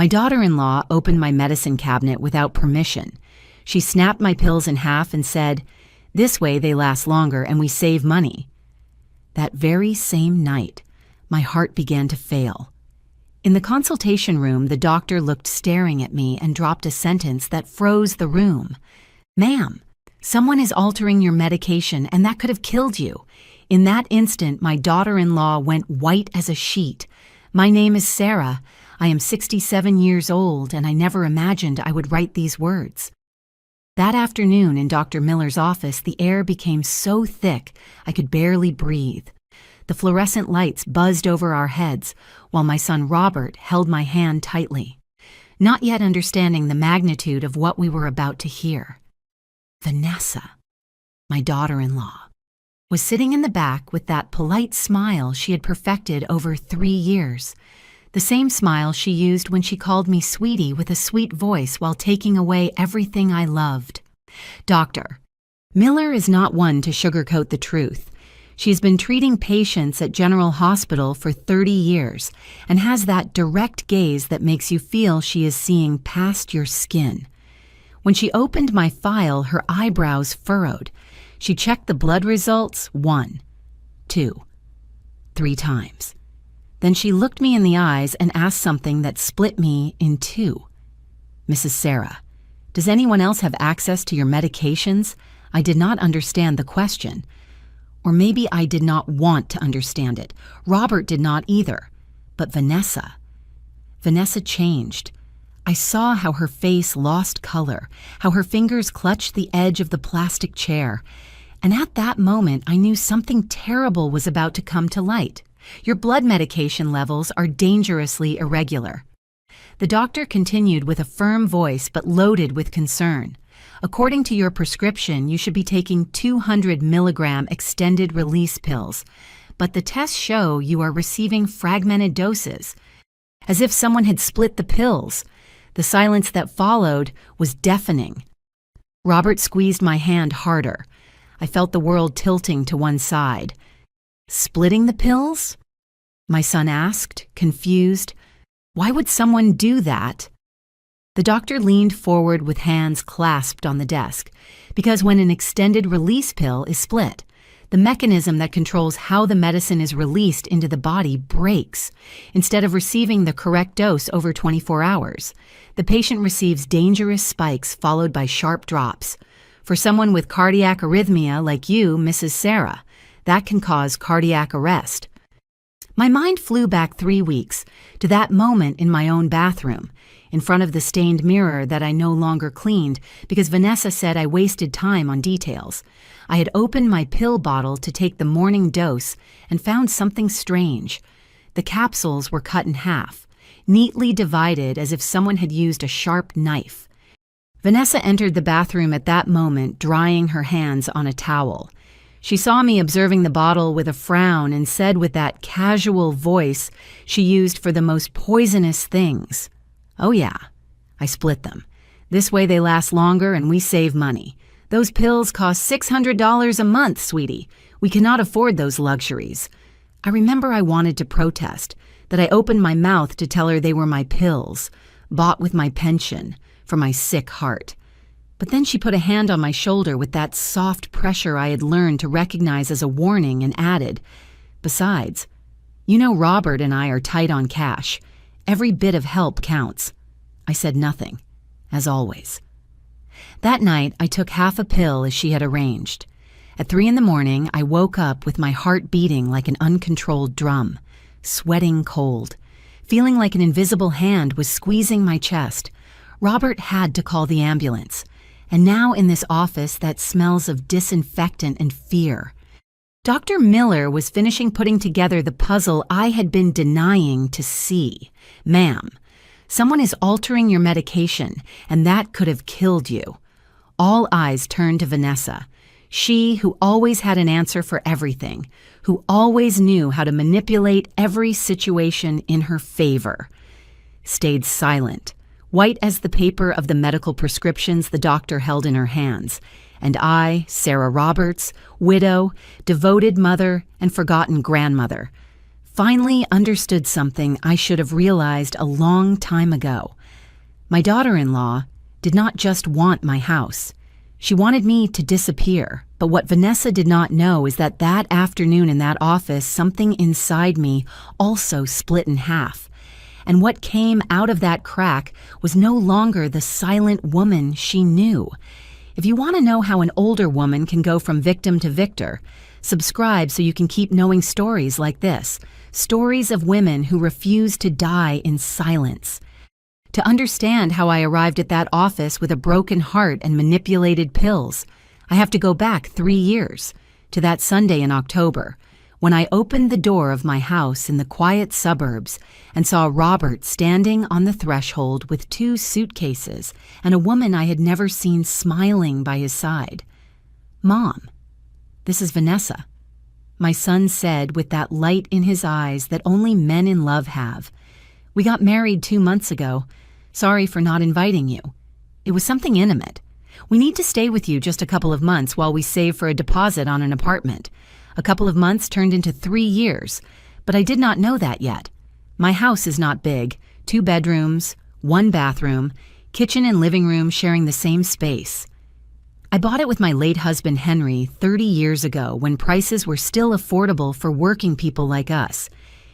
My daughter-in-law opened my medicine cabinet without permission. She snapped my pills in half and said, "This way they last longer and we save money." That very same night, my heart began to fail. In the consultation room, the doctor looked staring at me and dropped a sentence that froze the room. "Ma'am, someone is altering your medication and that could have killed you." In that instant, my daughter-in-law went white as a sheet. "My name is Sarah. I am 67 years old and I never imagined I would write these words." That afternoon in Dr. Miller's office, the air became so thick I could barely breathe. The fluorescent lights buzzed over our heads while my son Robert held my hand tightly, not yet understanding the magnitude of what we were about to hear. Vanessa, my daughter-in-law, was sitting in the back with that polite smile she had perfected over 3 years. The same smile she used when she called me sweetie with a sweet voice while taking away everything I loved. "Doctor, Miller is not one to sugarcoat the truth. She's been treating patients at General Hospital for 30 years and has that direct gaze that makes you feel she is seeing past your skin." When she opened my file, her eyebrows furrowed. She checked the blood results 1, 2, 3 times. Then she looked me in the eyes and asked something that split me in two. "Mrs. Sarah, does anyone else have access to your medications?" I did not understand the question. Or maybe I did not want to understand it. Robert did not either. But Vanessa changed. I saw how her face lost color, how her fingers clutched the edge of the plastic chair. And at that moment, I knew something terrible was about to come to light. "Your blood medication levels are dangerously irregular." The doctor continued with a firm voice but loaded with concern. "According to your prescription, you should be taking 200 milligram extended release pills, but the tests show you are receiving fragmented doses, as if someone had split the pills." The silence that followed was deafening. Robert squeezed my hand harder. I felt the world tilting to one side. "Splitting the pills?" my son asked, confused. "Why would someone do that?" The doctor leaned forward with hands clasped on the desk, because when an extended release pill is split, the mechanism that controls how the medicine is released into the body breaks. Instead of receiving the correct dose over 24 hours, the patient receives dangerous spikes followed by sharp drops. For someone with cardiac arrhythmia like you, Mrs. Sarah, that can cause cardiac arrest. My mind flew back 3 weeks to that moment in my own bathroom, in front of the stained mirror that I no longer cleaned because Vanessa said I wasted time on details. I had opened my pill bottle to take the morning dose and found something strange. The capsules were cut in half, neatly divided as if someone had used a sharp knife. Vanessa entered the bathroom at that moment, drying her hands on a towel. She saw me observing the bottle with a frown and said with that casual voice she used for the most poisonous things, "Oh yeah, I split them. This way they last longer and we save money. Those pills cost $600 a month, sweetie. We cannot afford those luxuries." I remember I wanted to protest, that I opened my mouth to tell her they were my pills, bought with my pension, for my sick heart. But then she put a hand on my shoulder with that soft pressure I had learned to recognize as a warning and added, "Besides, you know Robert and I are tight on cash. Every bit of help counts." I said nothing, as always. That night, I took half a pill as she had arranged. At 3 in the morning, I woke up with my heart beating like an uncontrolled drum, sweating cold, feeling like an invisible hand was squeezing my chest. Robert had to call the ambulance. And now in this office that smells of disinfectant and fear. Dr. Miller was finishing putting together the puzzle I had been denying to see. "Ma'am, someone is altering your medication, and that could have killed you." All eyes turned to Vanessa. She, who always had an answer for everything, who always knew how to manipulate every situation in her favor, stayed silent, white as the paper of the medical prescriptions the doctor held in her hands. And I, Sarah Roberts, widow, devoted mother, and forgotten grandmother, finally understood something I should have realized a long time ago. My daughter-in-law did not just want my house. She wanted me to disappear, but what Vanessa did not know is that that afternoon in that office, something inside me also split in half. And what came out of that crack was no longer the silent woman she knew. If you want to know how an older woman can go from victim to victor, subscribe so you can keep knowing stories like this, stories of women who refuse to die in silence. To understand how I arrived at that office with a broken heart and manipulated pills, I have to go back 3 years, to that Sunday in October, when I opened the door of my house in the quiet suburbs and saw Robert standing on the threshold with 2 suitcases and a woman I had never seen smiling by his side. "Mom, this is Vanessa," my son said with that light in his eyes that only men in love have. "We got married 2 months ago. Sorry for not inviting you. It was something intimate. We need to stay with you just a couple of months while we save for a deposit on an apartment." A couple of months turned into 3 years, but I did not know that yet. My house is not big, 2 bedrooms, 1 bathroom, kitchen and living room sharing the same space. I bought it with my late husband Henry 30 years ago when prices were still affordable for working people like us.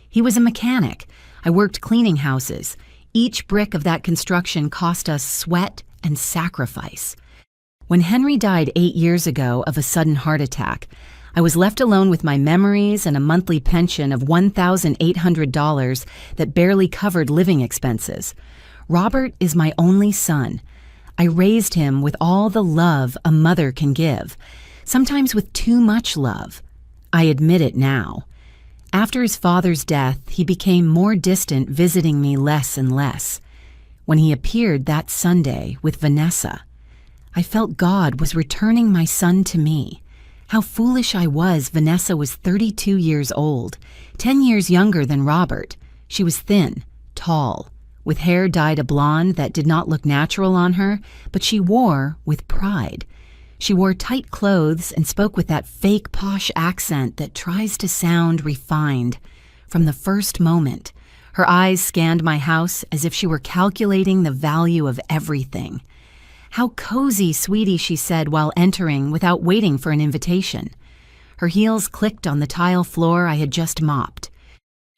He was a mechanic. I worked cleaning houses. Each brick of that construction cost us sweat and sacrifice. When Henry died 8 years ago of a sudden heart attack, I was left alone with my memories and a monthly pension of $1,800 that barely covered living expenses. Robert is my only son. I raised him with all the love a mother can give, sometimes with too much love. I admit it now. After his father's death, he became more distant, visiting me less and less. When he appeared that Sunday with Vanessa, I felt God was returning my son to me. How foolish I was. Vanessa was 32 years old, 10 years younger than Robert. She was thin, tall, with hair dyed a blonde that did not look natural on her, but she wore with pride. She wore tight clothes and spoke with that fake posh accent that tries to sound refined. From the first moment, her eyes scanned my house as if she were calculating the value of everything. "How cozy, sweetie," she said while entering without waiting for an invitation. Her heels clicked on the tile floor I had just mopped.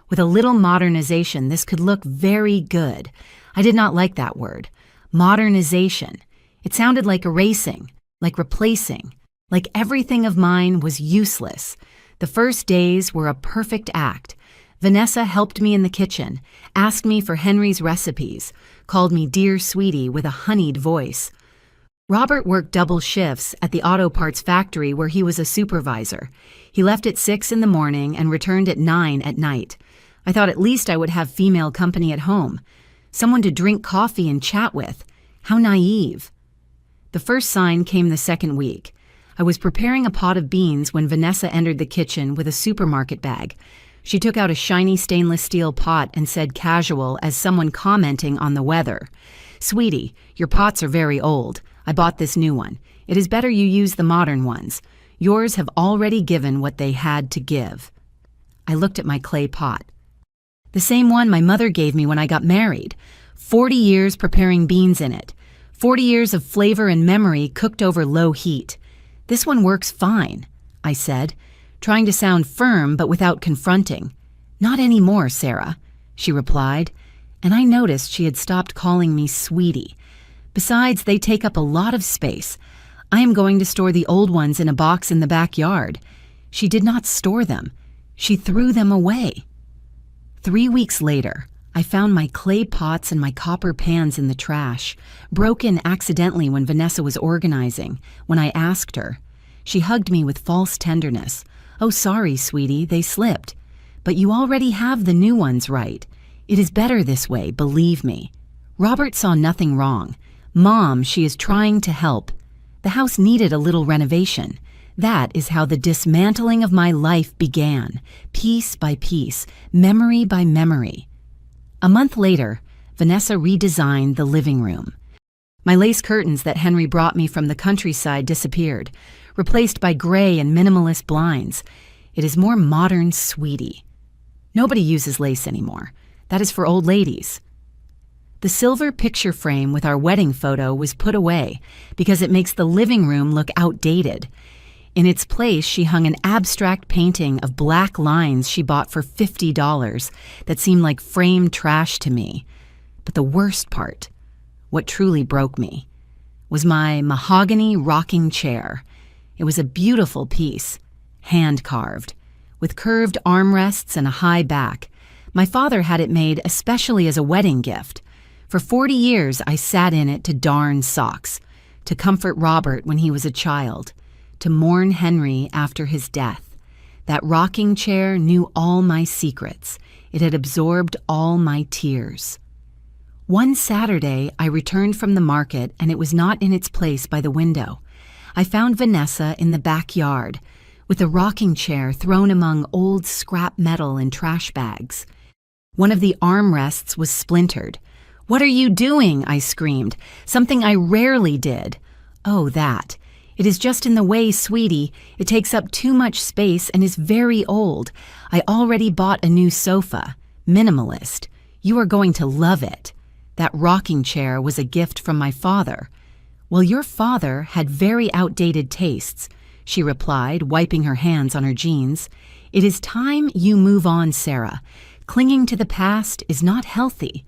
With a little modernization, this could look very good. I did not like that word. Modernization. It sounded like erasing, like replacing, like everything of mine was useless. The first days were a perfect act. Vanessa helped me in the kitchen, asked me for Henry's recipes, called me dear sweetie with a honeyed voice. Robert worked double shifts at the auto parts factory where he was a supervisor. He left at 6 in the morning and returned at 9 at night. I thought at least I would have female company at home, someone to drink coffee and chat with. How naive. The first sign came the second week. I was preparing a pot of beans when Vanessa entered the kitchen with a supermarket bag. She took out a shiny stainless steel pot and said casual as someone commenting on the weather, "Sweetie, your pots are very old. I bought this new one. It is better you use the modern ones. Yours have already given what they had to give." I looked at my clay pot. The same one my mother gave me when I got married. 40 years preparing beans in it. 40 years of flavor and memory cooked over low heat. "This one works fine," I said, trying to sound firm but without confronting. "Not anymore, Sarah," she replied, and I noticed she had stopped calling me sweetie. Besides, they take up a lot of space. I am going to store the old ones in a box in the backyard. She did not store them. She threw them away. 3 weeks later, I found my clay pots and my copper pans in the trash, broken accidentally when Vanessa was organizing. When I asked her, she hugged me with false tenderness. "Oh, sorry, sweetie, they slipped. But you already have the new ones, right? It is better this way, believe me." Robert saw nothing wrong. "Mom, she is trying to help. The house needed a little renovation. That is how the dismantling of my life began, piece by piece, memory by memory." A month later, Vanessa redesigned the living room. My lace curtains that Henry brought me from the countryside disappeared, replaced by gray and minimalist blinds. It is more modern, sweetie. Nobody uses lace anymore. That is for old ladies. The silver picture frame with our wedding photo was put away because it makes the living room look outdated. In its place, she hung an abstract painting of black lines she bought for $50 that seemed like framed trash to me. But the worst part, what truly broke me, was my mahogany rocking chair. It was a beautiful piece, hand-carved, with curved armrests and a high back. My father had it made especially as a wedding gift. For 40 years, I sat in it to darn socks, to comfort Robert when he was a child, to mourn Henry after his death. That rocking chair knew all my secrets. It had absorbed all my tears. One Saturday, I returned from the market and it was not in its place by the window. I found Vanessa in the backyard, with a rocking chair thrown among old scrap metal and trash bags. One of the armrests was splintered. "What are you doing?" I screamed. "Something I rarely did." "Oh, that. It is just in the way, sweetie. It takes up too much space and is very old. I already bought a new sofa. Minimalist. You are going to love it. That rocking chair was a gift from my father." "Well, your father had very outdated tastes," she replied, wiping her hands on her jeans. "It is time you move on, Sarah. Clinging to the past is not healthy."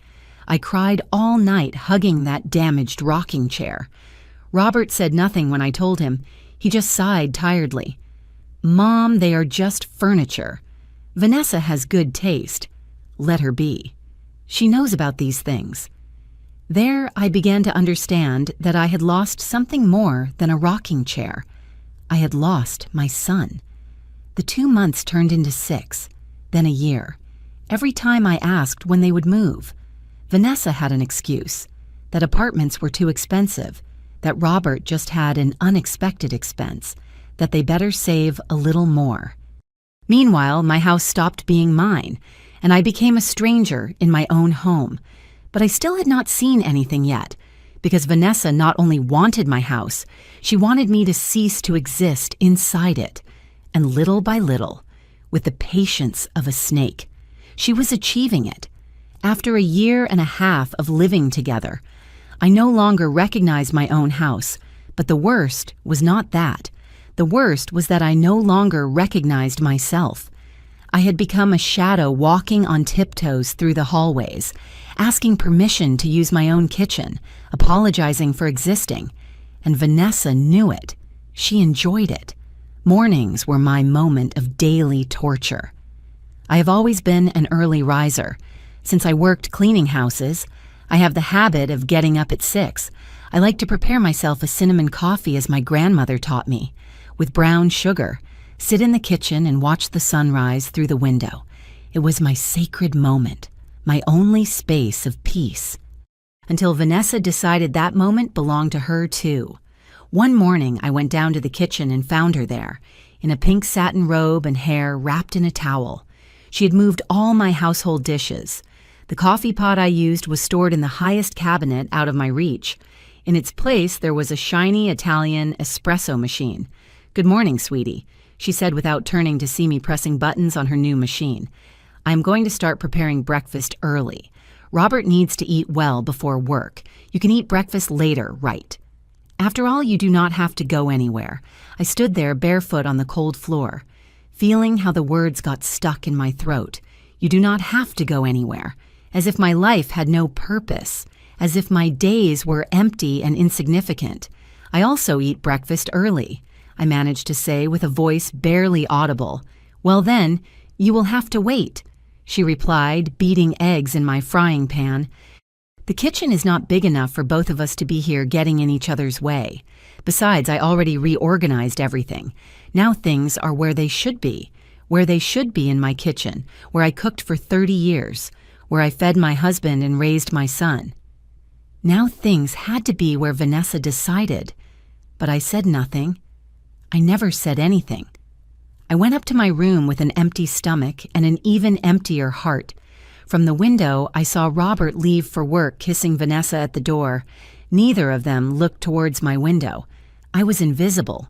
I cried all night hugging that damaged rocking chair. Robert said nothing when I told him. He just sighed tiredly. "Mom, they are just furniture. Vanessa has good taste. Let her be. She knows about these things." There I began to understand that I had lost something more than a rocking chair. I had lost my son. The 2 months turned into 6, then a year. Every time I asked when they would move, Vanessa had an excuse, that apartments were too expensive, that Robert just had an unexpected expense, that they better save a little more. Meanwhile, my house stopped being mine, and I became a stranger in my own home. But I still had not seen anything yet, because Vanessa not only wanted my house, she wanted me to cease to exist inside it. And little by little, with the patience of a snake, she was achieving it. After a year and a half of living together, I no longer recognized my own house, but the worst was not that. The worst was that I no longer recognized myself. I had become a shadow walking on tiptoes through the hallways, asking permission to use my own kitchen, apologizing for existing. And Vanessa knew it. She enjoyed it. Mornings were my moment of daily torture. I have always been an early riser. Since I worked cleaning houses, I have the habit of getting up at 6. I like to prepare myself a cinnamon coffee as my grandmother taught me, with brown sugar, sit in the kitchen and watch the sunrise through the window. It was my sacred moment, my only space of peace. Until Vanessa decided that moment belonged to her too. One morning I went down to the kitchen and found her there, in a pink satin robe and hair wrapped in a towel. She had moved all my household dishes. The coffee pot I used was stored in the highest cabinet out of my reach. In its place there was a shiny Italian espresso machine. "Good morning, sweetie," she said without turning to see me pressing buttons on her new machine. "I'm going to start preparing breakfast early. Robert needs to eat well before work. You can eat breakfast later, right? After all, you do not have to go anywhere." I stood there barefoot on the cold floor, feeling how the words got stuck in my throat. You do not have to go anywhere, as if my life had no purpose, as if my days were empty and insignificant. "I also eat breakfast early," I managed to say with a voice barely audible. "Well then, you will have to wait," she replied, beating eggs in my frying pan. "The kitchen is not big enough for both of us to be here getting in each other's way. Besides, I already reorganized everything. Now things are where they should be in my kitchen, where I cooked for 30 years, where I fed my husband and raised my son. Now things had to be where Vanessa decided, but I said nothing. I never said anything. I went up to my room with an empty stomach and an even emptier heart. From the window, I saw Robert leave for work, kissing Vanessa at the door. Neither of them looked towards my window. I was invisible.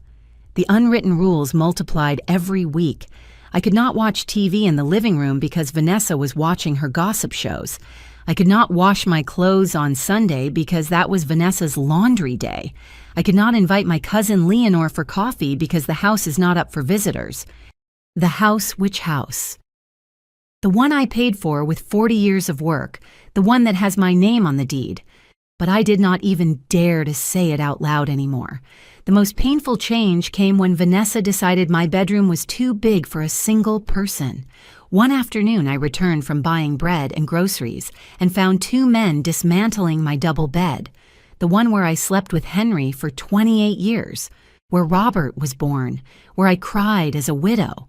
The unwritten rules multiplied every week. I could not watch TV in the living room because Vanessa was watching her gossip shows. I could not wash my clothes on Sunday because that was Vanessa's laundry day. I could not invite my cousin Leonore for coffee because the house is not up for visitors. The house, which house? The one I paid for with 40 years of work, the one that has my name on the deed. But I did not even dare to say it out loud anymore. The most painful change came when Vanessa decided my bedroom was too big for a single person. One afternoon, I returned from buying bread and groceries and found two men dismantling my double bed, the one where I slept with Henry for 28 years, where Robert was born, where I cried as a widow.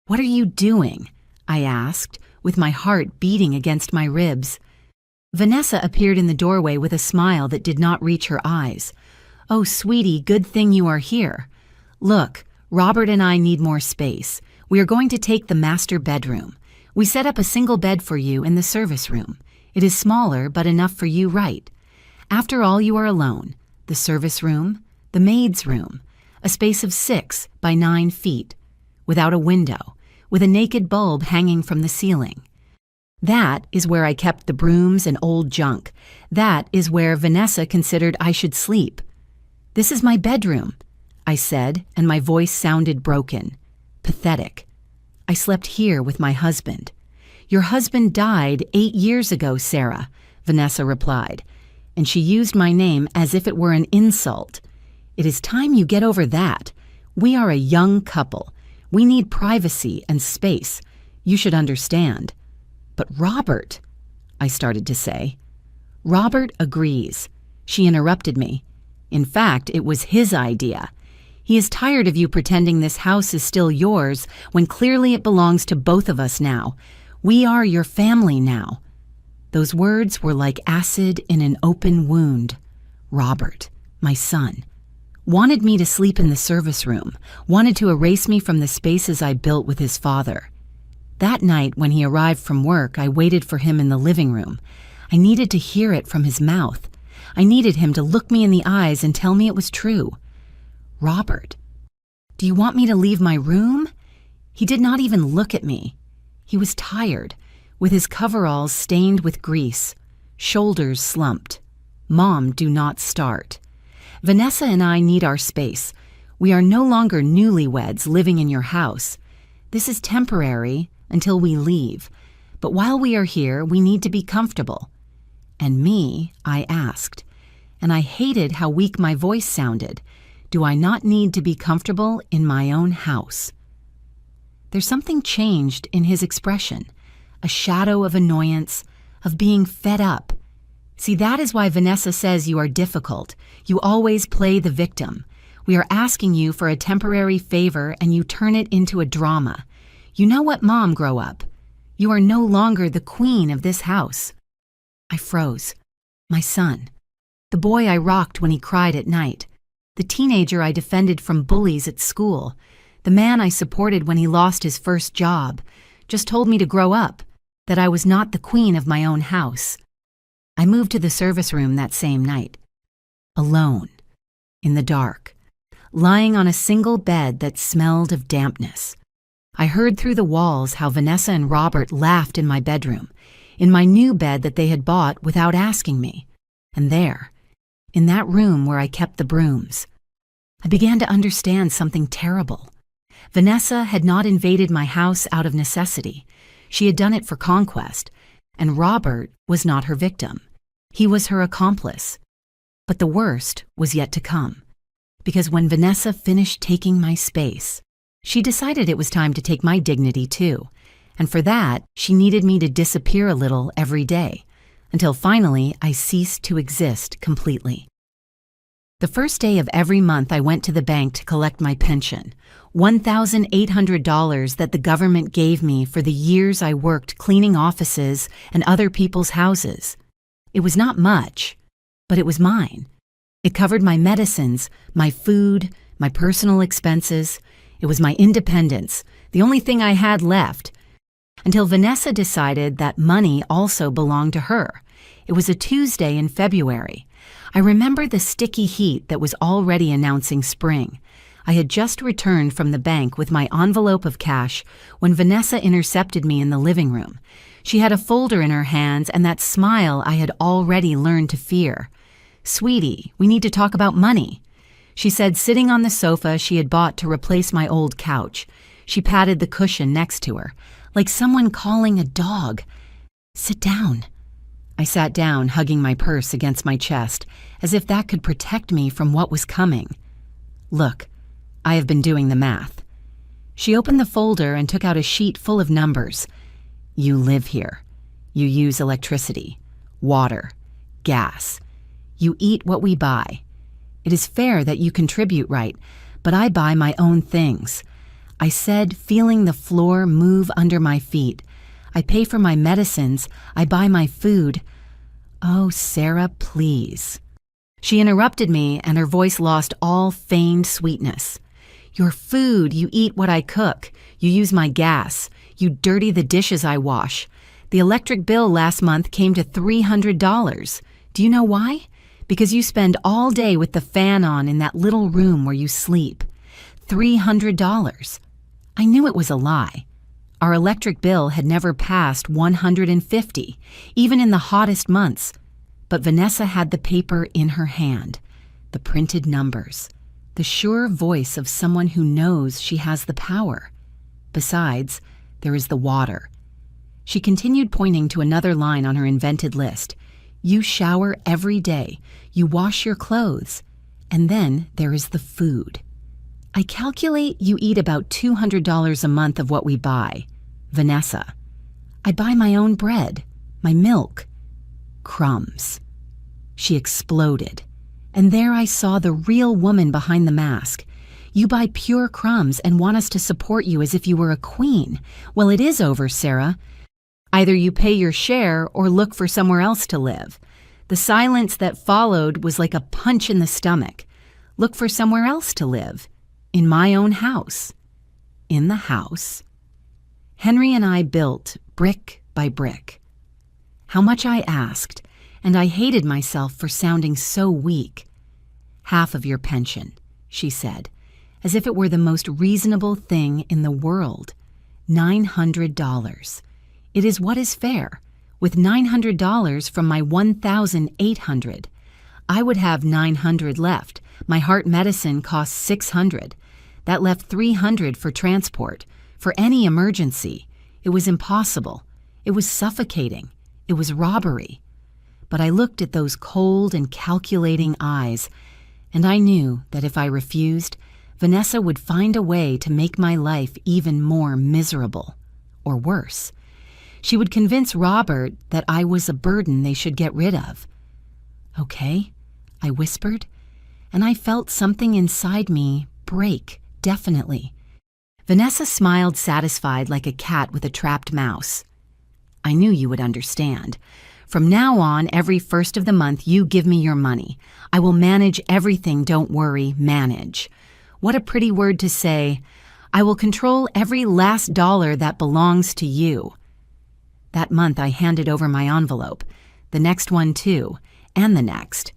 "What are you doing?" I asked, with my heart beating against my ribs. Vanessa appeared in the doorway with a smile that did not reach her eyes. "Oh, sweetie, good thing you are here. Look, Robert and I need more space. We are going to take the master bedroom. We set up a single bed for you in the service room. It is smaller, but enough for you, right? After all, you are alone. The service room, the maid's room, a space of 6 by 9 feet, without a window, with a naked bulb hanging from the ceiling. That is where I kept the brooms and old junk. That is where Vanessa considered I should sleep. This is my bedroom," I said, and my voice sounded broken, pathetic. "I slept here with my husband." "Your husband died 8 years ago, Sarah," Vanessa replied, and she used my name as if it were an insult. "It is time you get over that. We are a young couple. We need privacy and space. You should understand." "But Robert," I started to say. "Robert agrees," she interrupted me. "In fact, it was his idea. He is tired of you pretending this house is still yours when clearly it belongs to both of us now. We are your family now." Those words were like acid in an open wound. Robert, my son, wanted me to sleep in the service room, wanted to erase me from the spaces I built with his father. That night, when he arrived from work, I waited for him in the living room. I needed to hear it from his mouth. I needed him to look me in the eyes and tell me it was true. "Robert, do you want me to leave my room?" He did not even look at me. He was tired, with his coveralls stained with grease, shoulders slumped. "Mom, do not start. Vanessa and I need our space. We are no longer newlyweds living in your house. This is temporary until we leave, but while we are here, we need to be comfortable." "And me?" I asked, and I hated how weak my voice sounded. "Do I not need to be comfortable in my own house?" There's something changed in his expression, a shadow of annoyance, of being fed up. "See, that is why Vanessa says you are difficult. You always play the victim. We are asking you for a temporary favor and you turn it into a drama. You know what, Mom, grow up. You are no longer the queen of this house." I froze. My son. The boy I rocked when he cried at night. The teenager I defended from bullies at school. The man I supported when he lost his first job. Just told me to grow up, that I was not the queen of my own house. I moved to the service room that same night. Alone. In the dark. Lying on a single bed that smelled of dampness. I heard through the walls how Vanessa and Robert laughed in my bedroom, in my new bed that they had bought without asking me. And there, in that room where I kept the brooms, I began to understand something terrible. Vanessa had not invaded my house out of necessity. She had done it for conquest, and Robert was not her victim. He was her accomplice. But the worst was yet to come, because when Vanessa finished taking my space, she decided it was time to take my dignity too, and for that, she needed me to disappear a little every day, until finally I ceased to exist completely. The first day of every month I went to the bank to collect my pension, $1,800 that the government gave me for the years I worked cleaning offices and other people's houses. It was not much, but it was mine. It covered my medicines, my food, my personal expenses. It was my independence, the only thing I had left, until Vanessa decided that money also belonged to her. It was a Tuesday in February. I remember the sticky heat that was already announcing spring. I had just returned from the bank with my envelope of cash when Vanessa intercepted me in the living room. She had a folder in her hands and that smile I had already learned to fear. "Sweetie, we need to talk about money," she said, sitting on the sofa she had bought to replace my old couch. She patted the cushion next to her, like someone calling a dog. "Sit down." I sat down, hugging my purse against my chest, as if that could protect me from what was coming. "Look, I have been doing the math." She opened the folder and took out a sheet full of numbers. "You live here. You use electricity, water, gas. You eat what we buy. It is fair that you contribute, right? But I buy my own things," I said, feeling the floor move under my feet. "I pay for my medicines. I buy my food." "Oh, Sarah, please." She interrupted me, and her voice lost all feigned sweetness. "Your food, you eat what I cook. You use my gas. You dirty the dishes I wash. The electric bill last month came to $300. Do you know why? Because you spend all day with the fan on in that little room where you sleep. $300. I knew it was a lie. Our electric bill had never passed $150, even in the hottest months. But Vanessa had the paper in her hand, the printed numbers, the sure voice of someone who knows she has the power. Besides, there is the water. She continued, pointing to another line on her invented list. "You shower every day. You wash your clothes. And then there is the food. I calculate you eat about $200 a month of what we buy. Vanessa, I buy my own bread, my milk, crumbs." She exploded, and there I saw the real woman behind the mask. "You buy pure crumbs and want us to support you as if you were a queen. Well, it is over, Sarah. Either you pay your share or look for somewhere else to live." The silence that followed was like a punch in the stomach. Look for somewhere else to live. In my own house. In the house. Henry and I built brick by brick. How much I asked, and I hated myself for sounding so weak. "Half of your pension," she said, as if it were the most reasonable thing in the world. $900. It is what is fair. With $900 from my $1,800, I would have $900 left. My heart medicine costs $600. That left $300 for transport, for any emergency. It was impossible. It was suffocating. It was robbery. But I looked at those cold and calculating eyes, and I knew that if I refused, Vanessa would find a way to make my life even more miserable, or worse. She would convince Robert that I was a burden they should get rid of. "Okay," I whispered, and I felt something inside me break, definitely. Vanessa smiled, satisfied like a cat with a trapped mouse. "I knew you would understand. From now on, every first of the month, you give me your money. I will manage everything, don't worry, manage. What a pretty word to say. I will control every last dollar that belongs to you." That month I handed over my envelope, the next one too, and the next.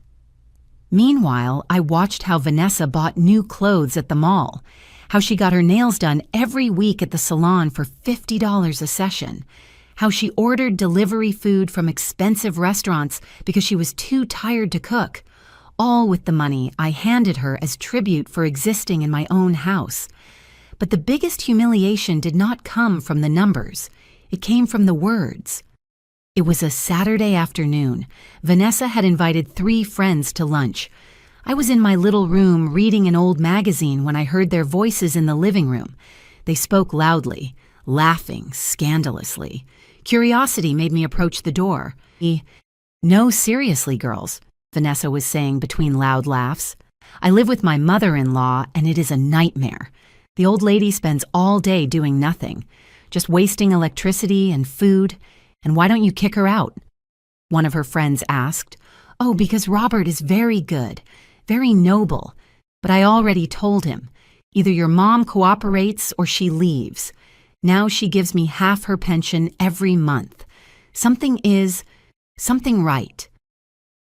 Meanwhile, I watched how Vanessa bought new clothes at the mall, how she got her nails done every week at the salon for $50 a session, how she ordered delivery food from expensive restaurants because she was too tired to cook, all with the money I handed her as tribute for existing in my own house. But the biggest humiliation did not come from the numbers. It came from the words. It was a Saturday afternoon. Vanessa had invited 3 friends to lunch. I was in my little room reading an old magazine when I heard their voices in the living room. They spoke loudly, laughing scandalously. Curiosity made me approach the door. "No, seriously, girls," Vanessa was saying between loud laughs. "I live with my mother-in-law, and it is a nightmare. The old lady spends all day doing nothing, just wasting electricity and food. And why don't you kick her out?" One of her friends asked. "Oh, because Robert is very good, very noble. But I already told him, either your mom cooperates or she leaves. Now she gives me half her pension every month. Something right."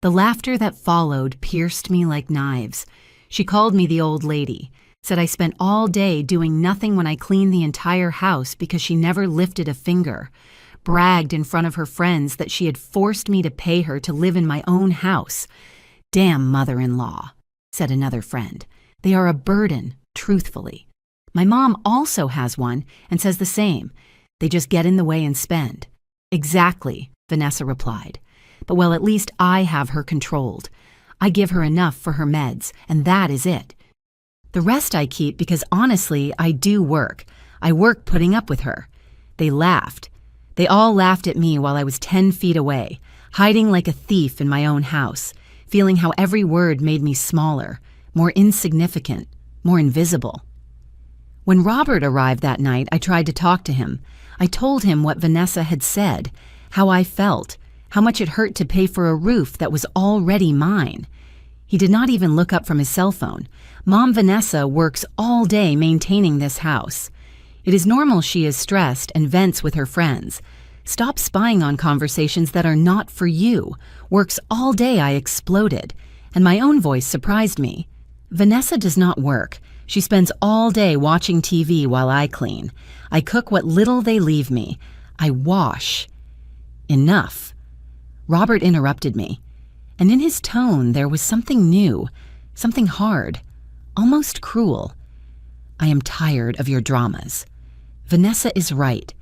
The laughter that followed pierced me like knives. She called me the old lady, said I spent all day doing nothing when I cleaned the entire house because she never lifted a finger, bragged in front of her friends that she had forced me to pay her to live in my own house. Damn mother-in-law, said another friend. They are a burden, truthfully. My mom also has one and says the same. They just get in the way and spend. Exactly, Vanessa replied. But well, at least I have her controlled. I give her enough for her meds, and that is it. The rest I keep because honestly, I do work. I work putting up with her. They laughed. They all laughed at me while I was 10 feet away, hiding like a thief in my own house, feeling how every word made me smaller, more insignificant, more invisible. When Robert arrived that night, I tried to talk to him. I told him what Vanessa had said, how I felt, how much it hurt to pay for a roof that was already mine. He did not even look up from his cell phone. Mom Vanessa works all day maintaining this house. It is normal she is stressed and vents with her friends. Stop spying on conversations that are not for you. Works all day, I exploded, and my own voice surprised me. Vanessa does not work. She spends all day watching TV while I clean. I cook what little they leave me. I wash. Enough. Robert interrupted me, and in his tone there was something new, something hard, almost cruel. I am tired of your dramas. Vanessa is right.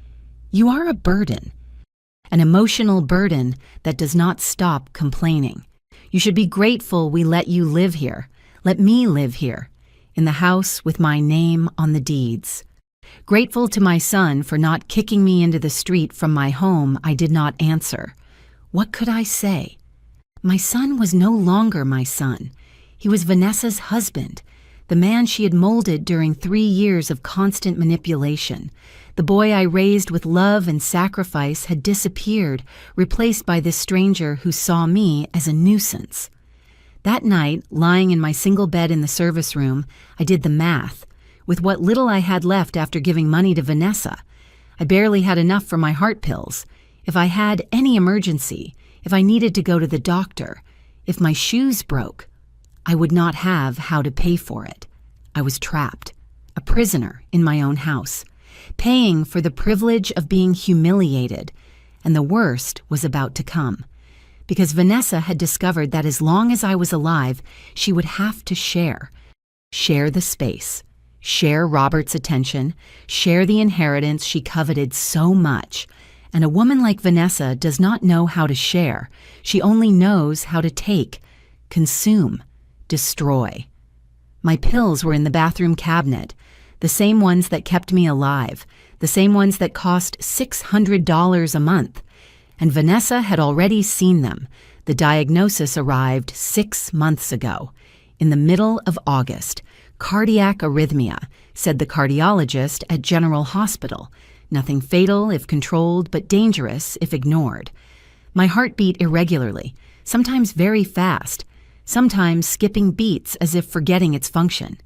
You are a burden, an emotional burden that does not stop complaining. You should be grateful we let you live here. Let me live here, in the house with my name on the deeds. Grateful to my son for not kicking me into the street from my home I did not answer. What could I say? My son was no longer my son. He was Vanessa's husband, the man she had molded during 3 years of constant manipulation. The boy I raised with love and sacrifice had disappeared, replaced by this stranger who saw me as a nuisance. That night, lying in my single bed in the service room, I did the math. With what little I had left after giving money to Vanessa, I barely had enough for my heart pills. If I had any emergency, if I needed to go to the doctor, if my shoes broke, I would not have how to pay for it. I was trapped, a prisoner in my own house, paying for the privilege of being humiliated, and the worst was about to come. Because Vanessa had discovered that as long as I was alive, she would have to share the space, share Robert's attention, share the inheritance she coveted so much. And a woman like Vanessa does not know how to share. She only knows how to take, consume, destroy. My pills were in the bathroom cabinet, the same ones that kept me alive, the same ones that cost $600 a month. And Vanessa had already seen them. The diagnosis arrived 6 months ago. In the middle of August, cardiac arrhythmia, said the cardiologist at General Hospital. Nothing fatal if controlled, but dangerous if ignored. My heart beat irregularly, sometimes very fast, sometimes skipping beats as if forgetting its function.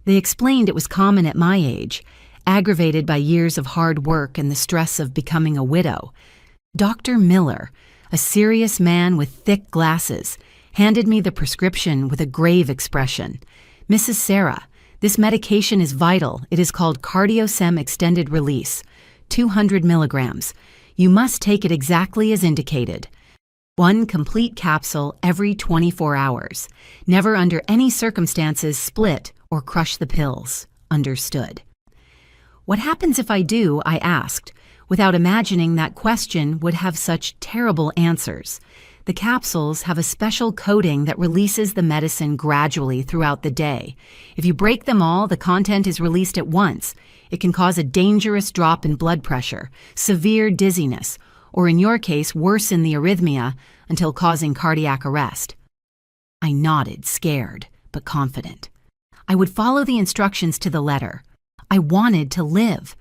They explained it was common at my age, aggravated by years of hard work and the stress of becoming a widow. Dr. Miller, a serious man with thick glasses, handed me the prescription with a grave expression. Mrs. Sarah, this medication is vital. It is called Cardiosem Extended Release, 200 milligrams. You must take it exactly as indicated. 1 complete capsule every 24 hours. Never under any circumstances split or crush the pills. Understood. What happens if I do? I asked, without imagining that question would have such terrible answers. The capsules have a special coating that releases the medicine gradually throughout the day. If you break them all, the content is released at once. It can cause a dangerous drop in blood pressure, severe dizziness, or in your case, worsen the arrhythmia until causing cardiac arrest. I nodded, scared, but confident. I would follow the instructions to the letter. I wanted to live.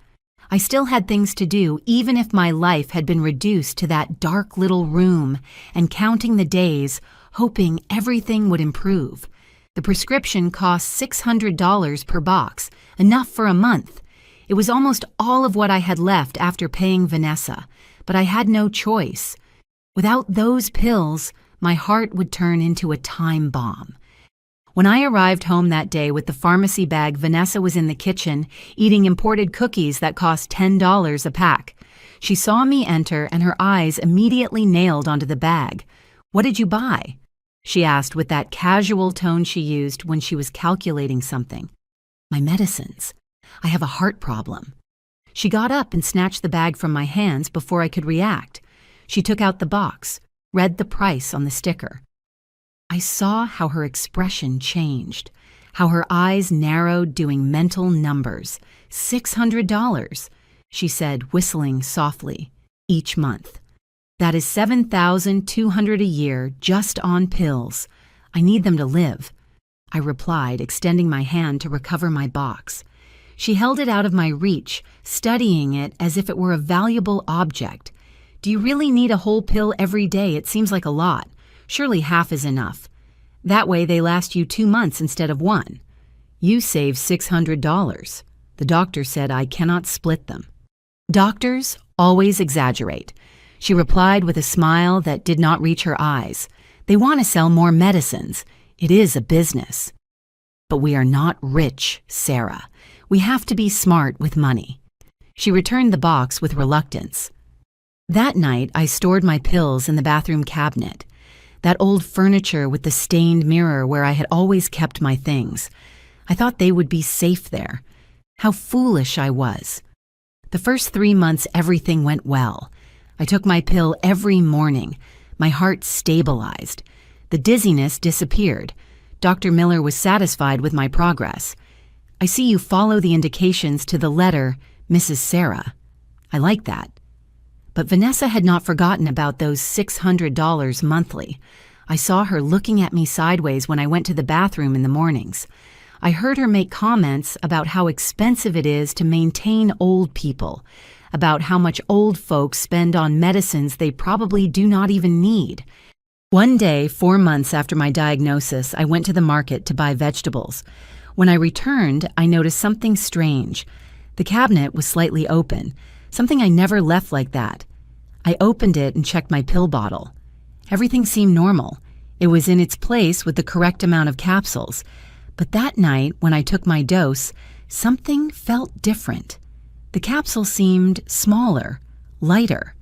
I still had things to do, even if my life had been reduced to that dark little room and counting the days, hoping everything would improve. The prescription cost $600 per box, enough for a month. It was almost all of what I had left after paying Vanessa, but I had no choice. Without those pills, my heart would turn into a time bomb. When I arrived home that day with the pharmacy bag, Vanessa was in the kitchen eating imported cookies that cost $10 a pack. She saw me enter and her eyes immediately nailed onto the bag. "What did you buy?" she asked with that casual tone she used when she was calculating something. "My medicines. I have a heart problem." She got up and snatched the bag from my hands before I could react. She took out the box, read the price on the sticker. I saw how her expression changed, how her eyes narrowed doing mental numbers. $600, she said, whistling softly, each month. That is $7,200 a year just on pills. I need them to live, I replied, extending my hand to recover my box. She held it out of my reach, studying it as if it were a valuable object. "Do you really need a whole pill every day? It seems like a lot. Surely half is enough. That way they last you 2 months instead of 1. You save $600. The doctor said I cannot split them." "Doctors always exaggerate," she replied with a smile that did not reach her eyes. "They want to sell more medicines. It is a business. But we are not rich, Sarah. We have to be smart with money." She returned the box with reluctance. That night, I stored my pills in the bathroom cabinet, that old furniture with the stained mirror where I had always kept my things. I thought they would be safe there. How foolish I was. The first 3 months, everything went well. I took my pill every morning. My heart stabilized. The dizziness disappeared. Dr. Miller was satisfied with my progress. "I see you follow the indications to the letter, Mrs. Sarah." I like that. But Vanessa had not forgotten about those $600 monthly. I saw her looking at me sideways when I went to the bathroom in the mornings. I heard her make comments about how expensive it is to maintain old people, about how much old folks spend on medicines they probably do not even need. One day, 4 months after my diagnosis, I went to the market to buy vegetables. When I returned, I noticed something strange. The cabinet was slightly open, something I never left like that. I opened it and checked my pill bottle. Everything seemed normal. It was in its place with the correct amount of capsules. But that night, when I took my dose, something felt different. The capsule seemed smaller, lighter.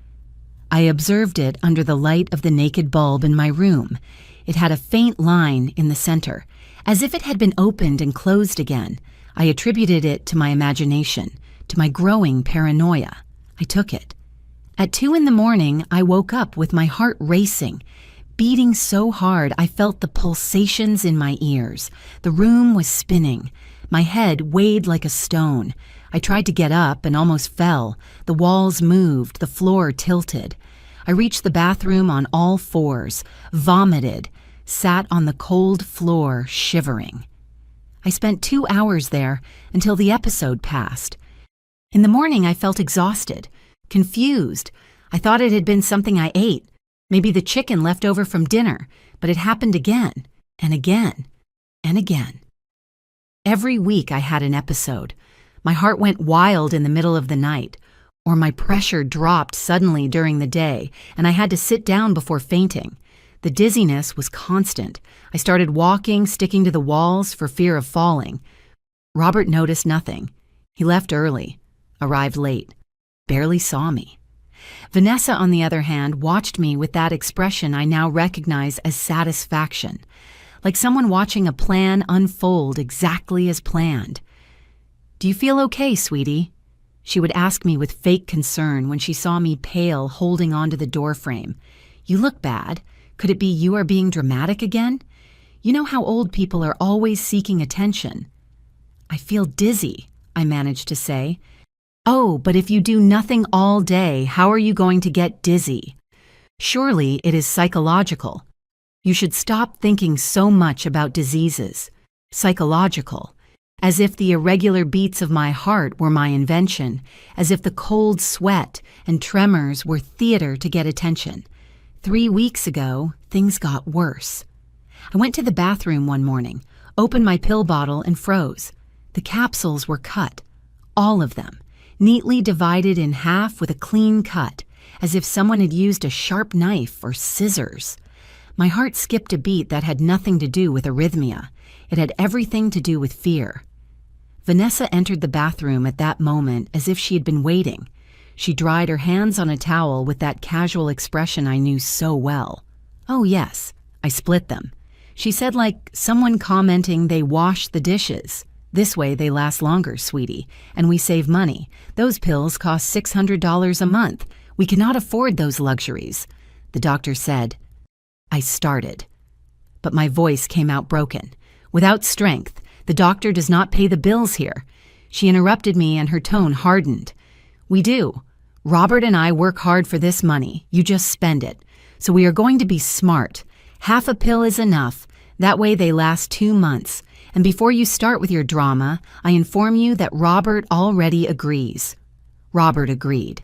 I observed it under the light of the naked bulb in my room. It had a faint line in the center, as if it had been opened and closed again. I attributed it to my imagination, to my growing paranoia. I took it. At 2 in the morning, I woke up with my heart racing, beating so hard I felt the pulsations in my ears. The room was spinning. My head weighed like a stone. I tried to get up and almost fell. The walls moved, the floor tilted. I reached the bathroom on all 4s, vomited, sat on the cold floor, shivering. I spent 2 hours there until the episode passed. In the morning, I felt exhausted, confused. I thought it had been something I ate, maybe the chicken left over from dinner, but it happened again and again and again. Every week I had an episode. My heart went wild in the middle of the night, or my pressure dropped suddenly during the day, and I had to sit down before fainting. The dizziness was constant. I started walking, sticking to the walls for fear of falling. Robert noticed nothing. He left early, arrived late, barely saw me. Vanessa, on the other hand, watched me with that expression I now recognize as satisfaction, like someone watching a plan unfold exactly as planned. "Do you feel okay, sweetie?" She would ask me with fake concern when she saw me pale, holding onto the doorframe. "You look bad. Could it be you are being dramatic again? You know how old people are always seeking attention." "I feel dizzy," I managed to say. "Oh, but if you do nothing all day, how are you going to get dizzy? Surely it is psychological. You should stop thinking so much about diseases. Psychological. As if the irregular beats of my heart were my invention, as if the cold sweat and tremors were theater to get attention. 3 weeks ago, things got worse. I went to the bathroom one morning, opened my pill bottle and froze. The capsules were cut, all of them, neatly divided in half with a clean cut, as if someone had used a sharp knife or scissors. My heart skipped a beat that had nothing to do with arrhythmia. It had everything to do with fear. Vanessa entered the bathroom at that moment as if she had been waiting. She dried her hands on a towel with that casual expression I knew so well. "Oh yes," I split them. She said like someone commenting they wash the dishes. "This way they last longer, sweetie, and we save money. Those pills cost $600 a month. We cannot afford those luxuries," the doctor said. I started, but my voice came out broken. Without strength, "The doctor does not pay the bills here." She interrupted me and her tone hardened. "We do. Robert and I work hard for this money. You just spend it. So we are going to be smart. Half a pill is enough. That way they last 2 months. And before you start with your drama, I inform you that Robert already agrees." Robert agreed.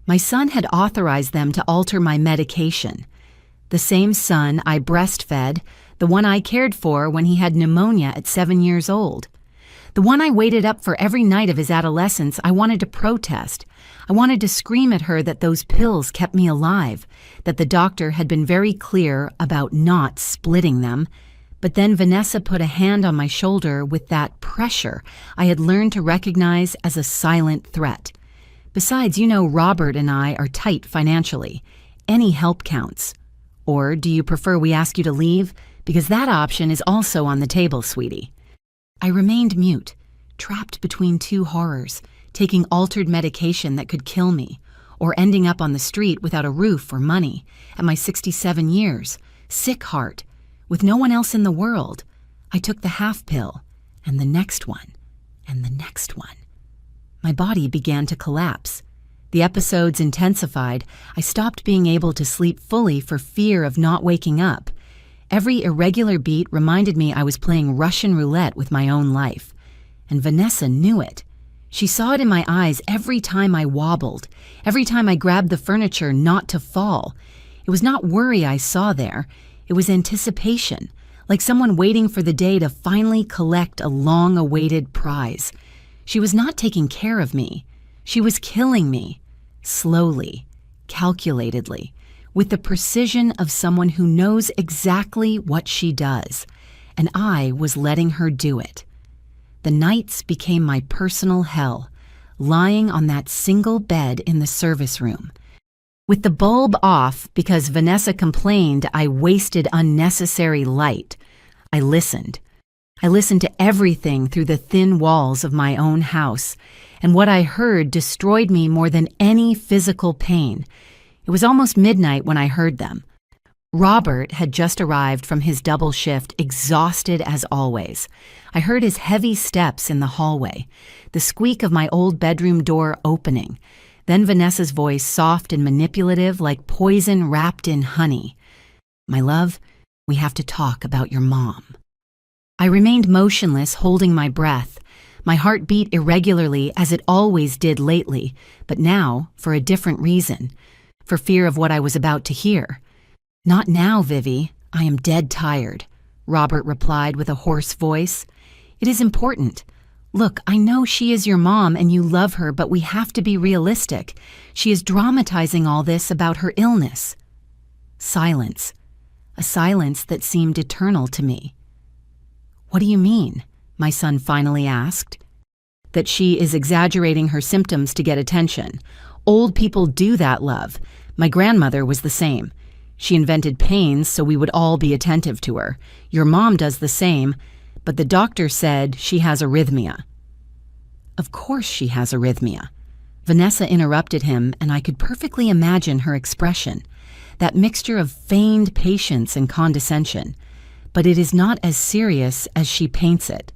My son had authorized them to alter my medication. The same son I breastfed, the one I cared for when he had pneumonia at 7 years old. The one I waited up for every night of his adolescence. I wanted to protest. I wanted to scream at her that those pills kept me alive, that the doctor had been very clear about not splitting them. But then Vanessa put a hand on my shoulder with that pressure I had learned to recognize as a silent threat. "Besides, you know Robert and I are tight financially. Any help counts. Or do you prefer we ask you to leave? Because that option is also on the table, sweetie." I remained mute, trapped between two horrors, taking altered medication that could kill me, or ending up on the street without a roof or money, at my 67 years, sick heart, with no one else in the world. I took the half pill, and the next one, and the next one. My body began to collapse. The episodes intensified. I stopped being able to sleep fully for fear of not waking up. Every irregular beat reminded me I was playing Russian roulette with my own life. And Vanessa knew it. She saw it in my eyes every time I wobbled, every time I grabbed the furniture not to fall. It was not worry I saw there. It was anticipation, like someone waiting for the day to finally collect a long-awaited prize. She was not taking care of me. She was killing me, slowly, calculatedly, with the precision of someone who knows exactly what she does, and I was letting her do it. The nights became my personal hell, lying on that single bed in the service room. With the bulb off because Vanessa complained I wasted unnecessary light, I listened. I listened to everything through the thin walls of my own house, and what I heard destroyed me more than any physical pain. It was almost midnight when I heard them. Robert had just arrived from his double shift, exhausted as always. I heard his heavy steps in the hallway, the squeak of my old bedroom door opening, then Vanessa's voice, soft and manipulative like poison wrapped in honey. "My love, we have to talk about your mom." I remained motionless, holding my breath. My heart beat irregularly as it always did lately, but now for a different reason, for fear of what I was about to hear. "Not now, Vivi. I am dead tired," Robert replied with a hoarse voice. "It is important. Look, I know she is your mom and you love her, but we have to be realistic. She is dramatizing all this about her illness." Silence. A silence that seemed eternal to me. "What do you mean?" my son finally asked. "That she is exaggerating her symptoms to get attention. Old people do that, love. My grandmother was the same. She invented pains so we would all be attentive to her. Your mom does the same, but the doctor said she has arrhythmia." Of course she has arrhythmia. Vanessa interrupted him, and I could perfectly imagine her expression, that mixture of feigned patience and condescension. But it is not as serious as she paints it.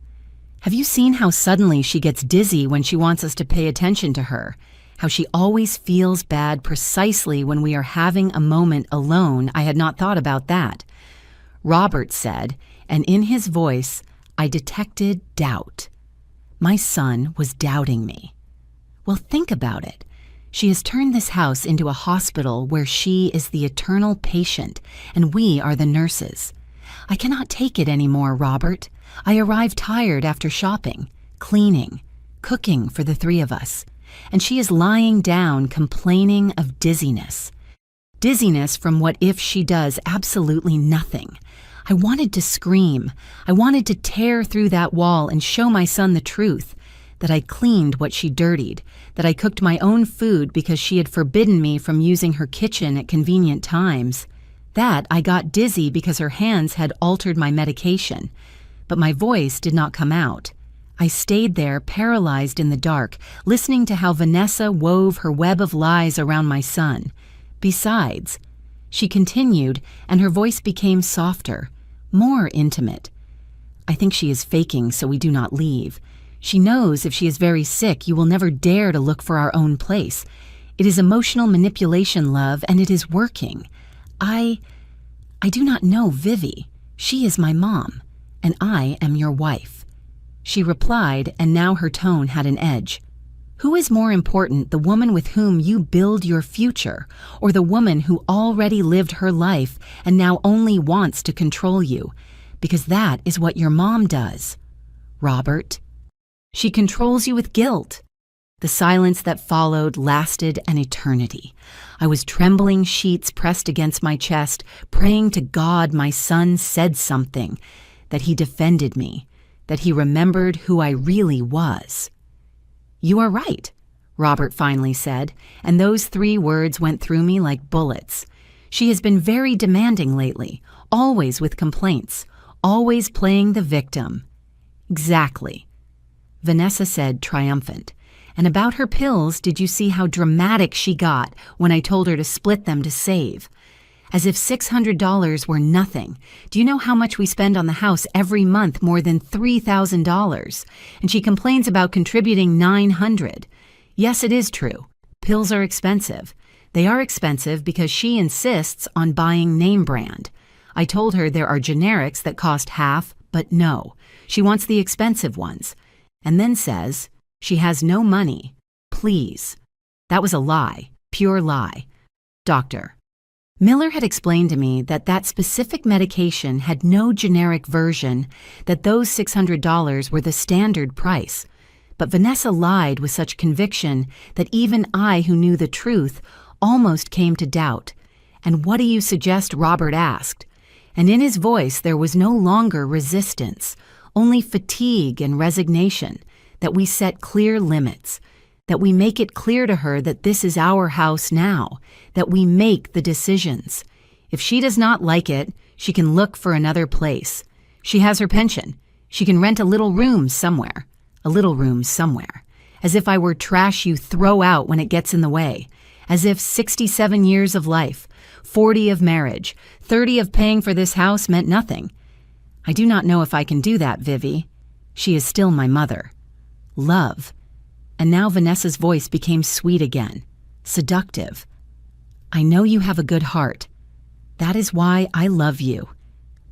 Have you seen how suddenly she gets dizzy when she wants us to pay attention to her? How she always feels bad precisely when we are having a moment alone? I had not thought about that. Robert said, and in his voice I detected doubt. My son was doubting me. Well, think about it. She has turned this house into a hospital where she is the eternal patient and we are the nurses. I cannot take it anymore, Robert. I arrive tired after shopping, cleaning, cooking for the three of us, and she is lying down complaining of dizziness. Dizziness from what if she does absolutely nothing. I wanted to scream. I wanted to tear through that wall and show my son the truth, that I cleaned what she dirtied, that I cooked my own food because she had forbidden me from using her kitchen at convenient times, that I got dizzy because her hands had altered my medication. But my voice did not come out. I stayed there, paralyzed in the dark, listening to how Vanessa wove her web of lies around my son. Besides, she continued, and her voice became softer, more intimate. I think she is faking so we do not leave. She knows if she is very sick, you will never dare to look for our own place. It is emotional manipulation, love, and it is working. I do not know Vivi. She is my mom, and I am your wife. She replied, and now her tone had an edge. Who is more important, the woman with whom you build your future, or the woman who already lived her life and now only wants to control you? Because that is what your mom does. Robert. She controls you with guilt. The silence that followed lasted an eternity. I was trembling, sheets pressed against my chest, praying to God my son said something, that he defended me, that he remembered who I really was. You are right, Robert finally said, and those 3 words went through me like bullets. She has been very demanding lately, always with complaints, always playing the victim. Exactly, Vanessa said, triumphant. And about her pills, did you see how dramatic she got when I told her to split them to save? As if $600 were nothing. Do you know how much we spend on the house every month? More than $3,000. And she complains about contributing $900. Yes, it is true. Pills are expensive. They are expensive because she insists on buying name brand. I told her there are generics that cost half, but no. She wants the expensive ones. And then says, she has no money. Please. That was a lie. Pure lie. Doctor. Miller had explained to me that that specific medication had no generic version, that those $600 were the standard price. But Vanessa lied with such conviction that even I, who knew the truth, almost came to doubt. And what do you suggest? Robert asked. And in his voice there was no longer resistance, only fatigue and resignation, that we set clear limits, that we make it clear to her that this is our house now, that we make the decisions. If she does not like it, she can look for another place. She has her pension. She can rent a little room somewhere. As if I were trash you throw out when it gets in the way. As if 67 years of life, 40 of marriage, 30 of paying for this house meant nothing. I do not know if I can do that, Vivi. She is still my mother. Love. And now Vanessa's voice became sweet again, seductive. I know you have a good heart. That is why I love you.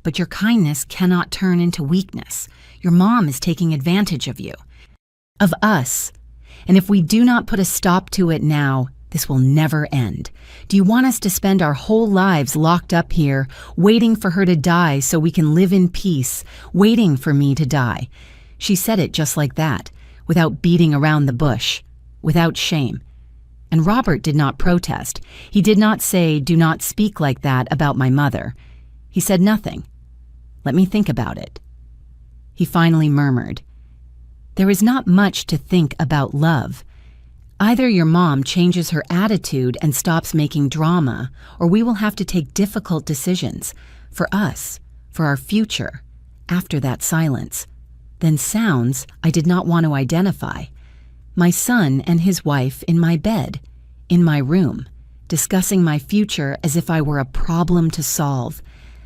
But your kindness cannot turn into weakness. Your mom is taking advantage of you, of us. And if we do not put a stop to it now, this will never end. Do you want us to spend our whole lives locked up here, waiting for her to die so we can live in peace, waiting for me to die? She said it just like that, without beating around the bush, without shame. And Robert did not protest. He did not say, do not speak like that about my mother. He said nothing. Let me think about it. He finally murmured, there is not much to think about love. Either your mom changes her attitude and stops making drama, or we will have to take difficult decisions for us, for our future, after that silence. Then sounds I did not want to identify. My son and his wife in my bed, in my room, discussing my future as if I were a problem to solve,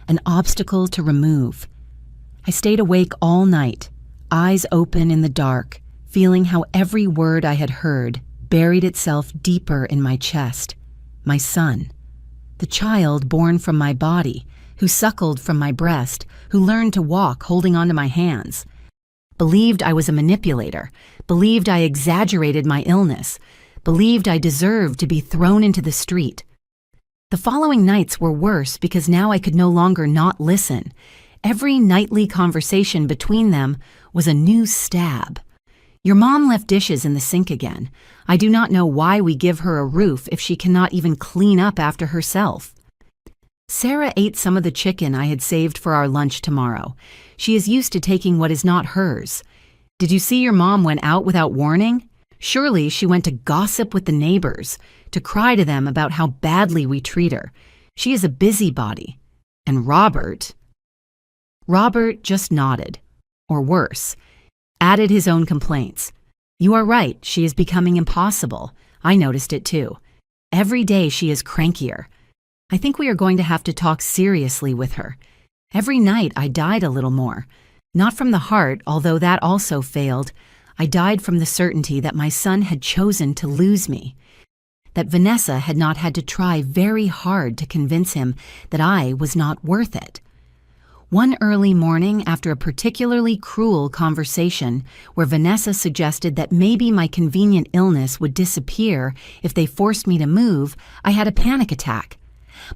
an obstacle to remove. I stayed awake all night, eyes open in the dark, feeling how every word I had heard buried itself deeper in my chest. My son, the child born from my body, who suckled from my breast, who learned to walk holding onto my hands, believed I was a manipulator, believed I exaggerated my illness, believed I deserved to be thrown into the street. The following nights were worse because now I could no longer not listen. Every nightly conversation between them was a new stab. Your mom left dishes in the sink again. I do not know why we give her a roof if she cannot even clean up after herself. Sarah ate some of the chicken I had saved for our lunch tomorrow. She is used to taking what is not hers. Did you see your mom went out without warning? Surely she went to gossip with the neighbors, to cry to them about how badly we treat her. She is a busybody. And Robert just nodded, or worse, added his own complaints. You are right, she is becoming impossible. I noticed it too. Every day she is crankier. I think we are going to have to talk seriously with her. Every night I died a little more. Not from the heart, although that also failed. I died from the certainty that my son had chosen to lose me. That Vanessa had not had to try very hard to convince him that I was not worth it. One early morning, after a particularly cruel conversation where Vanessa suggested that maybe my convenient illness would disappear if they forced me to move, I had a panic attack.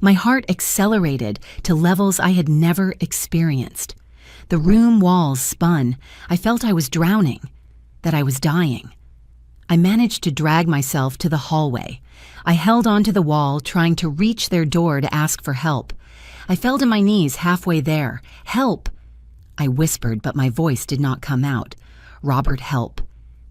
My heart accelerated to levels I had never experienced. The room walls spun. I felt I was drowning, that I was dying. I managed to drag myself to the hallway. I held onto the wall, trying to reach their door to ask for help. I fell to my knees halfway there. Help! I whispered, but my voice did not come out. Robert, help.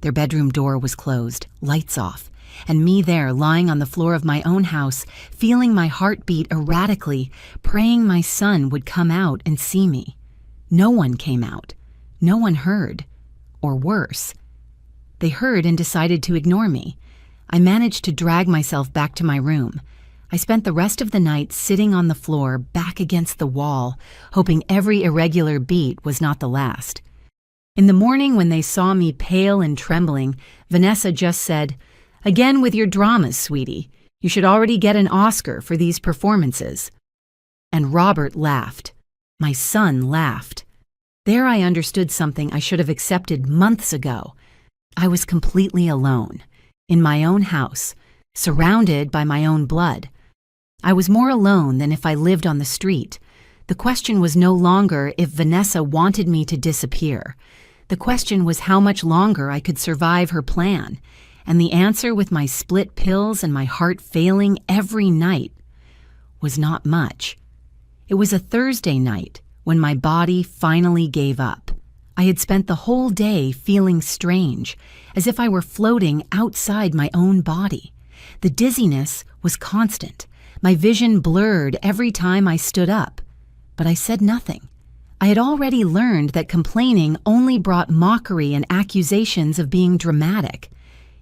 Their bedroom door was closed, lights off, and me there lying on the floor of my own house, feeling my heart beat erratically, praying my son would come out and see me. No one came out. No one heard. Or worse, they heard and decided to ignore me. I managed to drag myself back to my room. I spent the rest of the night sitting on the floor, back against the wall, hoping every irregular beat was not the last. In the morning, when they saw me pale and trembling, Vanessa just said, "Again with your dramas, sweetie. You should already get an Oscar for these performances." And Robert laughed. My son laughed. There I understood something I should have accepted months ago. I was completely alone, in my own house, surrounded by my own blood. I was more alone than if I lived on the street. The question was no longer if Vanessa wanted me to disappear. The question was how much longer I could survive her plan. And the answer, with my split pills and my heart failing every night, was not much. It was a Thursday night when my body finally gave up. I had spent the whole day feeling strange, as if I were floating outside my own body. The dizziness was constant. My vision blurred every time I stood up. But I said nothing. I had already learned that complaining only brought mockery and accusations of being dramatic.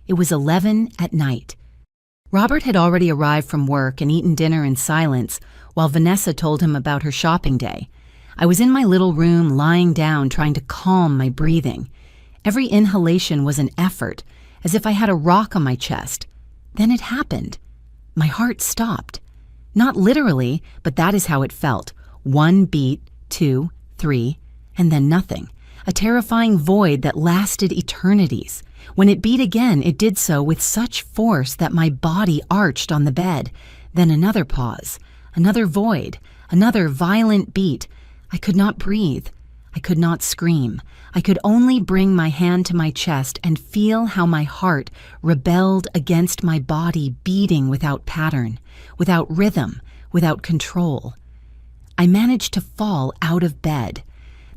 It was 11 at night. Robert had already arrived from work and eaten dinner in silence while Vanessa told him about her shopping day. I was in my little room lying down trying to calm my breathing. Every inhalation was an effort, as if I had a rock on my chest. Then it happened. My heart stopped. Not literally, but that is how it felt. 1 beat, 2, 3, and then nothing. A terrifying void that lasted eternities. When it beat again, it did so with such force that my body arched on the bed. Then another pause, another void, another violent beat. I could not breathe. I could not scream. I could only bring my hand to my chest and feel how my heart rebelled against my body, beating without pattern, without rhythm, without control. I managed to fall out of bed.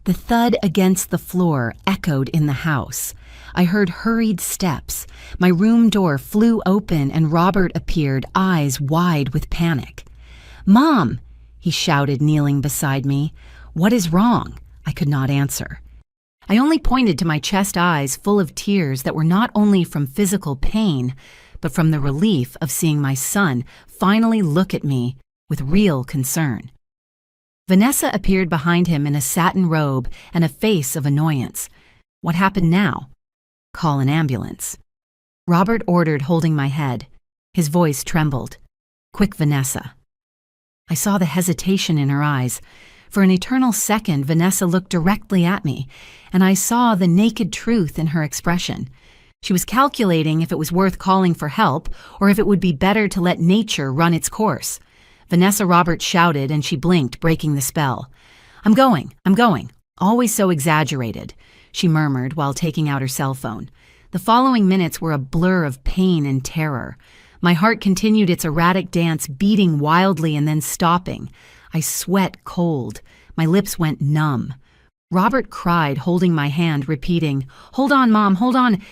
The thud against the floor echoed in the house. I heard hurried steps. My room door flew open and Robert appeared, eyes wide with panic. "Mom!" he shouted, kneeling beside me. "What is wrong?" I could not answer. I only pointed to my chest, eyes full of tears that were not only from physical pain, but from the relief of seeing my son finally look at me with real concern. Vanessa appeared behind him in a satin robe and a face of annoyance. What happened now? Call an ambulance. Robert ordered, holding my head. His voice trembled. "Quick, Vanessa." I saw the hesitation in her eyes. For an eternal second, Vanessa looked directly at me, and I saw the naked truth in her expression. She was calculating if it was worth calling for help or if it would be better to let nature run its course. Vanessa Robert shouted, and she blinked, breaking the spell. I'm going. Always so exaggerated," she murmured while taking out her cell phone. The following minutes were a blur of pain and terror. My heart continued its erratic dance, beating wildly and then stopping. I sweat cold. My lips went numb. Robert cried, holding my hand, repeating, "Hold on, Mom, hold on."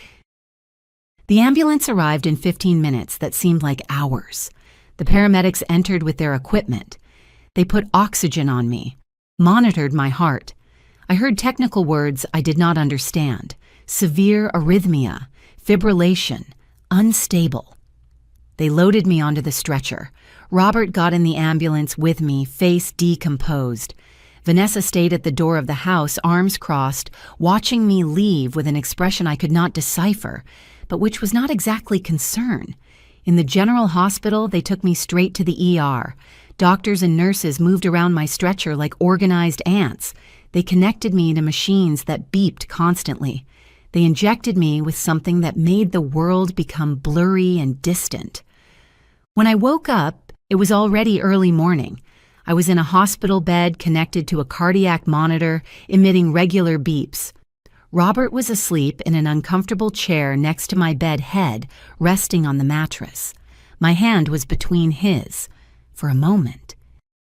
The ambulance arrived in 15 minutes that seemed like hours. The paramedics entered with their equipment. They put oxygen on me, monitored my heart. I heard technical words I did not understand. Severe arrhythmia, fibrillation, unstable. They loaded me onto the stretcher. Robert got in the ambulance with me, face decomposed. Vanessa stayed at the door of the house, arms crossed, watching me leave with an expression I could not decipher, but which was not exactly concern. In the general hospital, they took me straight to the ER. Doctors and nurses moved around my stretcher like organized ants. They connected me to machines that beeped constantly. They injected me with something that made the world become blurry and distant. When I woke up, it was already early morning. I was in a hospital bed connected to a cardiac monitor, emitting regular beeps. Robert was asleep in an uncomfortable chair next to my bed head, resting on the mattress. My hand was between his. For a moment,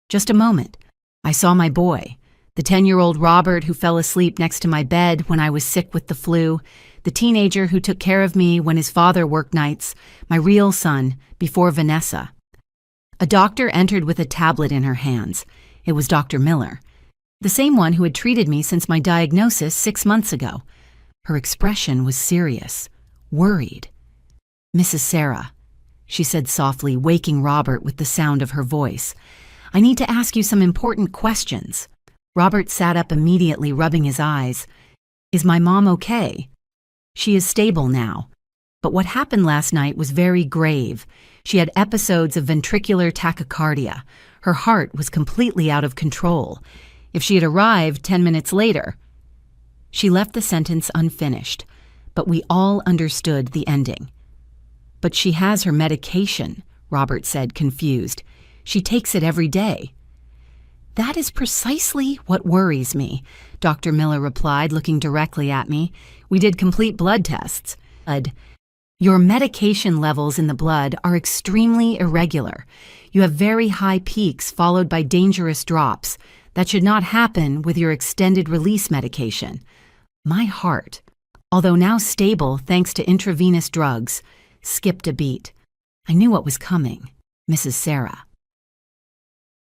just a moment, I saw my boy, the 10-year-old Robert who fell asleep next to my bed when I was sick with the flu, the teenager who took care of me when his father worked nights, my real son, before Vanessa. A doctor entered with a tablet in her hands. It was Dr. Miller, the same one who had treated me since my diagnosis 6 months ago. Her expression was serious, worried. "Mrs. Sarah," she said softly, waking Robert with the sound of her voice, "I need to ask you some important questions." Robert sat up immediately, rubbing his eyes. "Is my mom okay?" "She is stable now. But what happened last night was very grave. She had episodes of ventricular tachycardia. Her heart was completely out of control. If she had arrived 10 minutes later..." She left the sentence unfinished, but we all understood the ending. "But she has her medication," Robert said, confused. "She takes it every day." "That is precisely what worries me," Dr. Miller replied, looking directly at me. "We did complete blood tests. Your medication levels in the blood are extremely irregular. You have very high peaks followed by dangerous drops. That should not happen with your extended release medication." My heart, although now stable thanks to intravenous drugs, skipped a beat. I knew what was coming. Mrs. Sarah.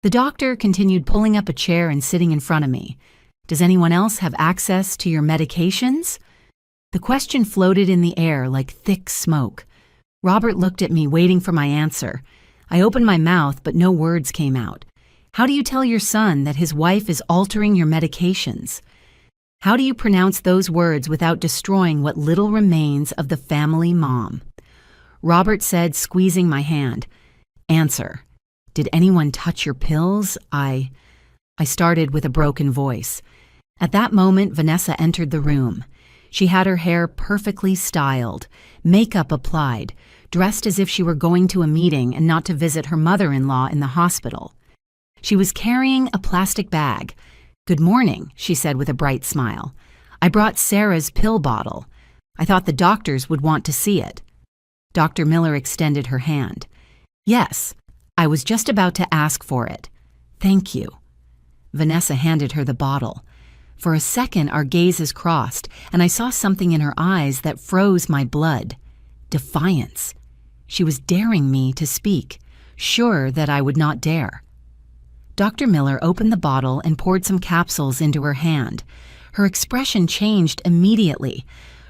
The doctor continued pulling up a chair and sitting in front of me. "Does anyone else have access to your medications?" The question floated in the air like thick smoke. Robert looked at me, waiting for my answer. I opened my mouth, but no words came out. "How do you tell your son that his wife is altering your medications? How do you pronounce those words without destroying what little remains of the family mom?" Robert said, squeezing my hand, "Answer. Did anyone touch your pills?" I started with a broken voice. At that moment, Vanessa entered the room. She had her hair perfectly styled, makeup applied, dressed as if she were going to a meeting and not to visit her mother-in-law in the hospital. She was carrying a plastic bag. "Good morning," she said with a bright smile. "I brought Sarah's pill bottle. I thought the doctors would want to see it." Dr. Miller extended her hand. "Yes, I was just about to ask for it. Thank you." Vanessa handed her the bottle. For a second, our gazes crossed, and I saw something in her eyes that froze my blood. Defiance. She was daring me to speak, sure that I would not dare. Dr. Miller opened the bottle and poured some capsules into her hand. Her expression changed immediately.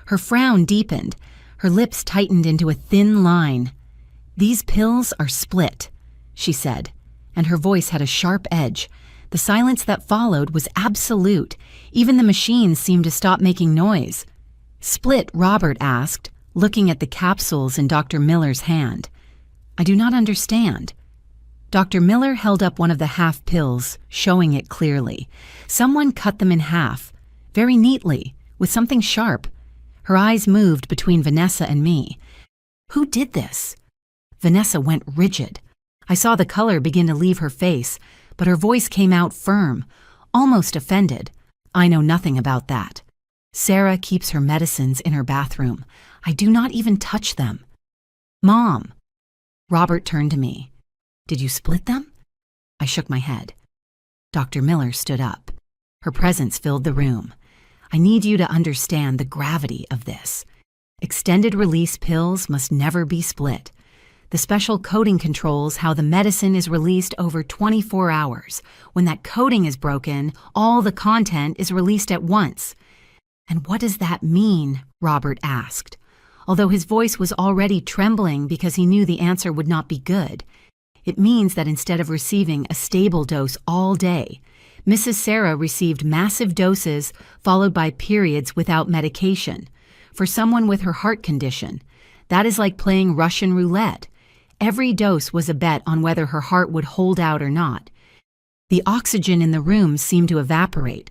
Her frown deepened. Her lips tightened into a thin line. "These pills are split," she said, and her voice had a sharp edge. The silence that followed was absolute. Even the machines seemed to stop making noise. "Split?" Robert asked, looking at the capsules in Dr. Miller's hand. "I do not understand." Dr. Miller held up one of the half pills, showing it clearly. Someone cut them in half, very neatly, with something sharp. Her eyes moved between Vanessa and me. "Who did this?" Vanessa went rigid. I saw the color begin to leave her face, but her voice came out firm, almost offended. "I know nothing about that." Sarah keeps her medicines in her bathroom. I do not even touch them. Mom. Robert turned to me. Did you split them? I shook my head. Dr. Miller stood up. Her presence filled the room. I need you to understand the gravity of this. Extended release pills must never be split. The special coating controls how the medicine is released over 24 hours. When that coating is broken, all the content is released at once. And what does that mean? Robert asked, although his voice was already trembling because he knew the answer would not be good. It means that instead of receiving a stable dose all day, Mrs. Sarah received massive doses followed by periods without medication. For someone with her heart condition, that is like playing Russian roulette. Every dose was a bet on whether her heart would hold out or not. The oxygen in the room seemed to evaporate.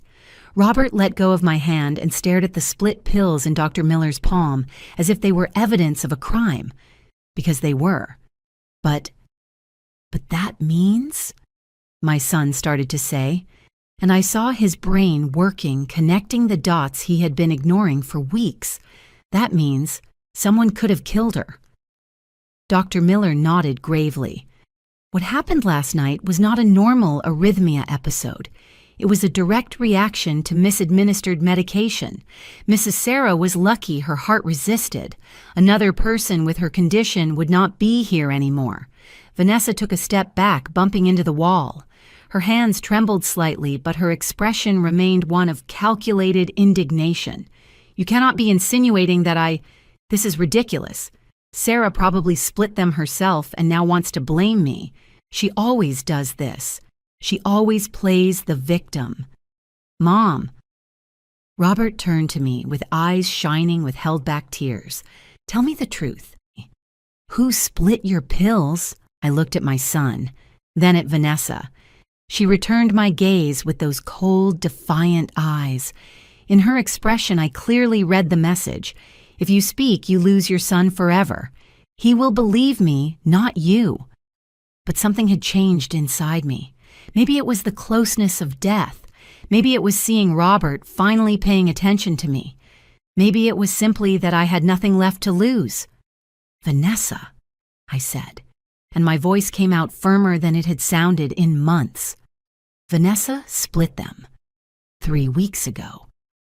Robert let go of my hand and stared at the split pills in Dr. Miller's palm as if they were evidence of a crime, because they were. But that means? My son started to say, and I saw his brain working, connecting the dots he had been ignoring for weeks. That means someone could have killed her. Dr. Miller nodded gravely. What happened last night was not a normal arrhythmia episode. It was a direct reaction to misadministered medication. Mrs. Sarah was lucky her heart resisted. Another person with her condition would not be here anymore. Vanessa took a step back, bumping into the wall. Her hands trembled slightly, but her expression remained one of calculated indignation. You cannot be insinuating that This is ridiculous. Sarah probably split them herself and now wants to blame me. She always does this. She always plays the victim. Mom. Robert turned to me with eyes shining with held-back tears. Tell me the truth. Who split your pills? I looked at my son, then at Vanessa. She returned my gaze with those cold, defiant eyes. In her expression, I clearly read the message. If you speak, you lose your son forever. He will believe me, not you. But something had changed inside me. Maybe it was the closeness of death. Maybe it was seeing Robert finally paying attention to me. Maybe it was simply that I had nothing left to lose. Vanessa, I said, and my voice came out firmer than it had sounded in months. Vanessa split them 3 weeks ago.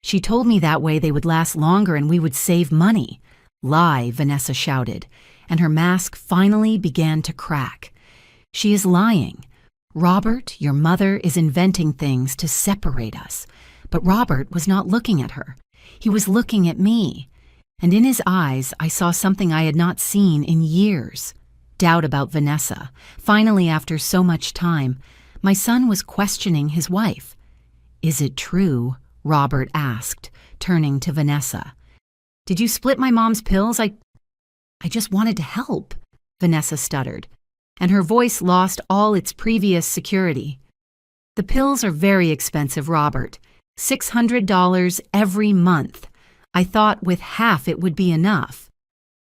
She told me that way they would last longer and we would save money. Lie, Vanessa shouted, and her mask finally began to crack. She is lying. Robert, your mother, is inventing things to separate us. But Robert was not looking at her. He was looking at me. And in his eyes, I saw something I had not seen in years. Doubt about Vanessa. Finally, after so much time, my son was questioning his wife. Is it true? Robert asked, turning to Vanessa. Did you split my mom's pills? I just wanted to help, Vanessa stuttered, and her voice lost all its previous security. The pills are very expensive, Robert. $600 every month. I thought with half it would be enough.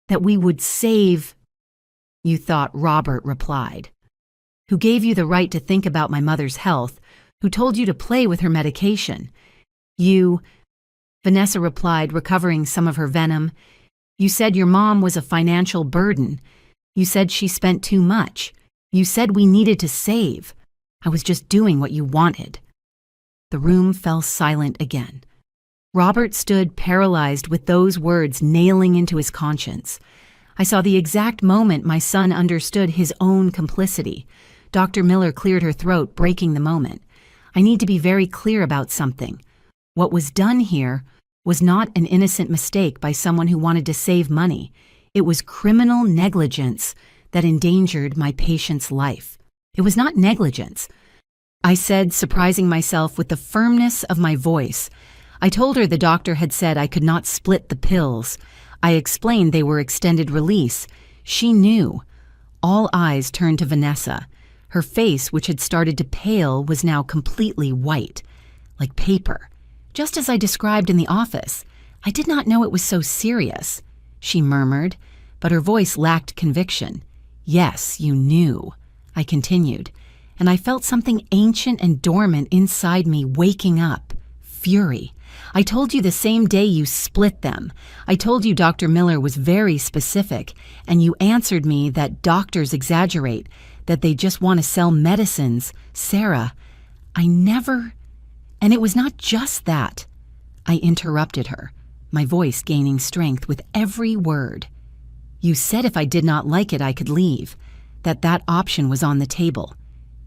That we would save. You thought, Robert replied. Who gave you the right to think about my mother's health? Who told you to play with her medication? You, Vanessa replied, recovering some of her venom. You said your mom was a financial burden. You said she spent too much. You said we needed to save. I was just doing what you wanted. The room fell silent again. Robert stood paralyzed with those words nailing into his conscience. I saw the exact moment my son understood his own complicity. Dr. Miller cleared her throat, breaking the moment. I need to be very clear about something. What was done here was not an innocent mistake by someone who wanted to save money. It was criminal negligence that endangered my patient's life. It was not negligence, I said, surprising myself with the firmness of my voice. I told her the doctor had said I could not split the pills. I explained they were extended release. She knew. All eyes turned to Vanessa. Her face, which had started to pale, was now completely white, like paper. Just as I described in the office. I did not know it was so serious, she murmured, but her voice lacked conviction. Yes, you knew, I continued, and I felt something ancient and dormant inside me waking up. Fury. I told you the same day you split them. I told you Dr. Miller was very specific, and you answered me that doctors exaggerate, that they just want to sell medicines. Sarah, I never... And it was not just that. I interrupted her, my voice gaining strength with every word. You said if I did not like it, I could leave, that option was on the table.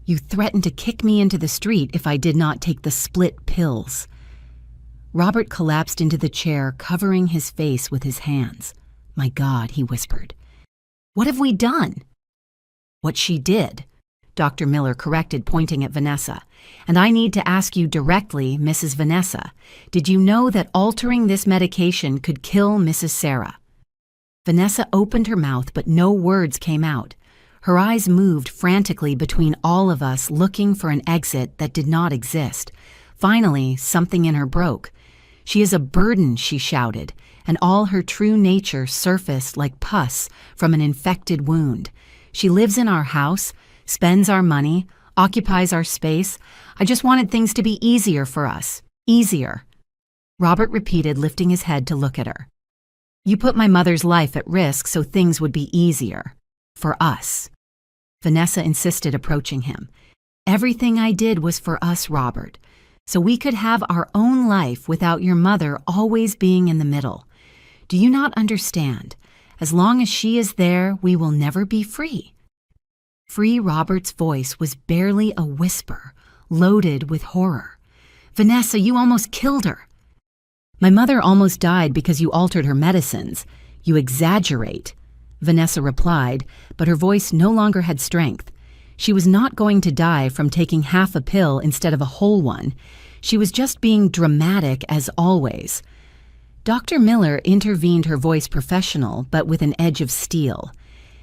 You threatened to kick me into the street if I did not take the split pills. Robert collapsed into the chair, covering his face with his hands. My God, he whispered. What have we done? What she did, Dr. Miller corrected, pointing at Vanessa. And I need to ask you directly, Mrs. Vanessa, did you know that altering this medication could kill Mrs. Sarah? Vanessa opened her mouth, but no words came out. Her eyes moved frantically between all of us, looking for an exit that did not exist. Finally, something in her broke. She is a burden, she shouted, and all her true nature surfaced like pus from an infected wound. She lives in our house, spends our money, occupies our space. I just wanted things to be easier for us. Easier. Robert repeated, lifting his head to look at her. You put my mother's life at risk so things would be easier. For us. Vanessa insisted, approaching him. Everything I did was for us, Robert, so we could have our own life without your mother always being in the middle. Do you not understand? As long as she is there, we will never be free. Free Robert's voice was barely a whisper, loaded with horror. Vanessa, you almost killed her. My mother almost died because you altered her medicines. You exaggerate. Vanessa replied, but her voice no longer had strength. She was not going to die from taking half a pill instead of a whole one. She was just being dramatic as always. Dr. Miller intervened, her voice professional, but with an edge of steel.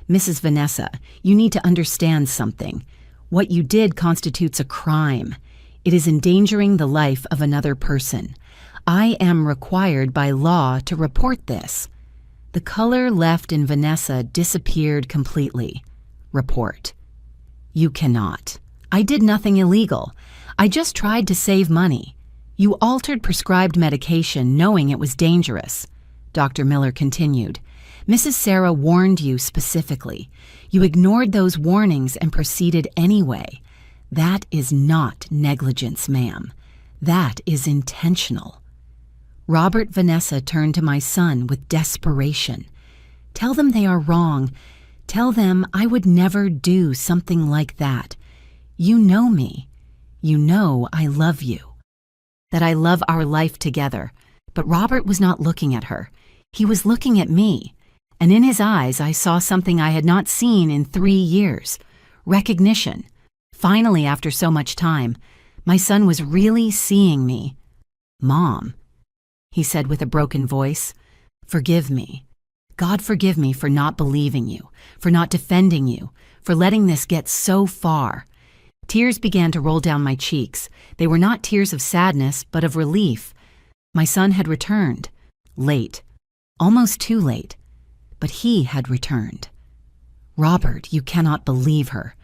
Mrs. Vanessa, you need to understand something. What you did constitutes a crime. It is endangering the life of another person. I am required by law to report this. The color left in Vanessa disappeared completely. Report. You cannot. I did nothing illegal. I just tried to save money. You altered prescribed medication knowing it was dangerous. Dr. Miller continued. Mrs. Sarah warned you specifically. You ignored those warnings and proceeded anyway. That is not negligence, ma'am. That is intentional. Robert Vanessa turned to my son with desperation. Tell them they are wrong. Tell them I would never do something like that. You know me. You know I love you. That I love our life together. But Robert was not looking at her. He was looking at me. And in his eyes I saw something I had not seen in 3 years. Recognition. Finally, after so much time, my son was really seeing me. Mom, he said with a broken voice, forgive me. God forgive me for not believing you, for not defending you, for letting this get so far. Tears began to roll down my cheeks. They were not tears of sadness, but of relief. My son had returned. Late. Almost too late. But he had returned. Robert, you cannot believe her.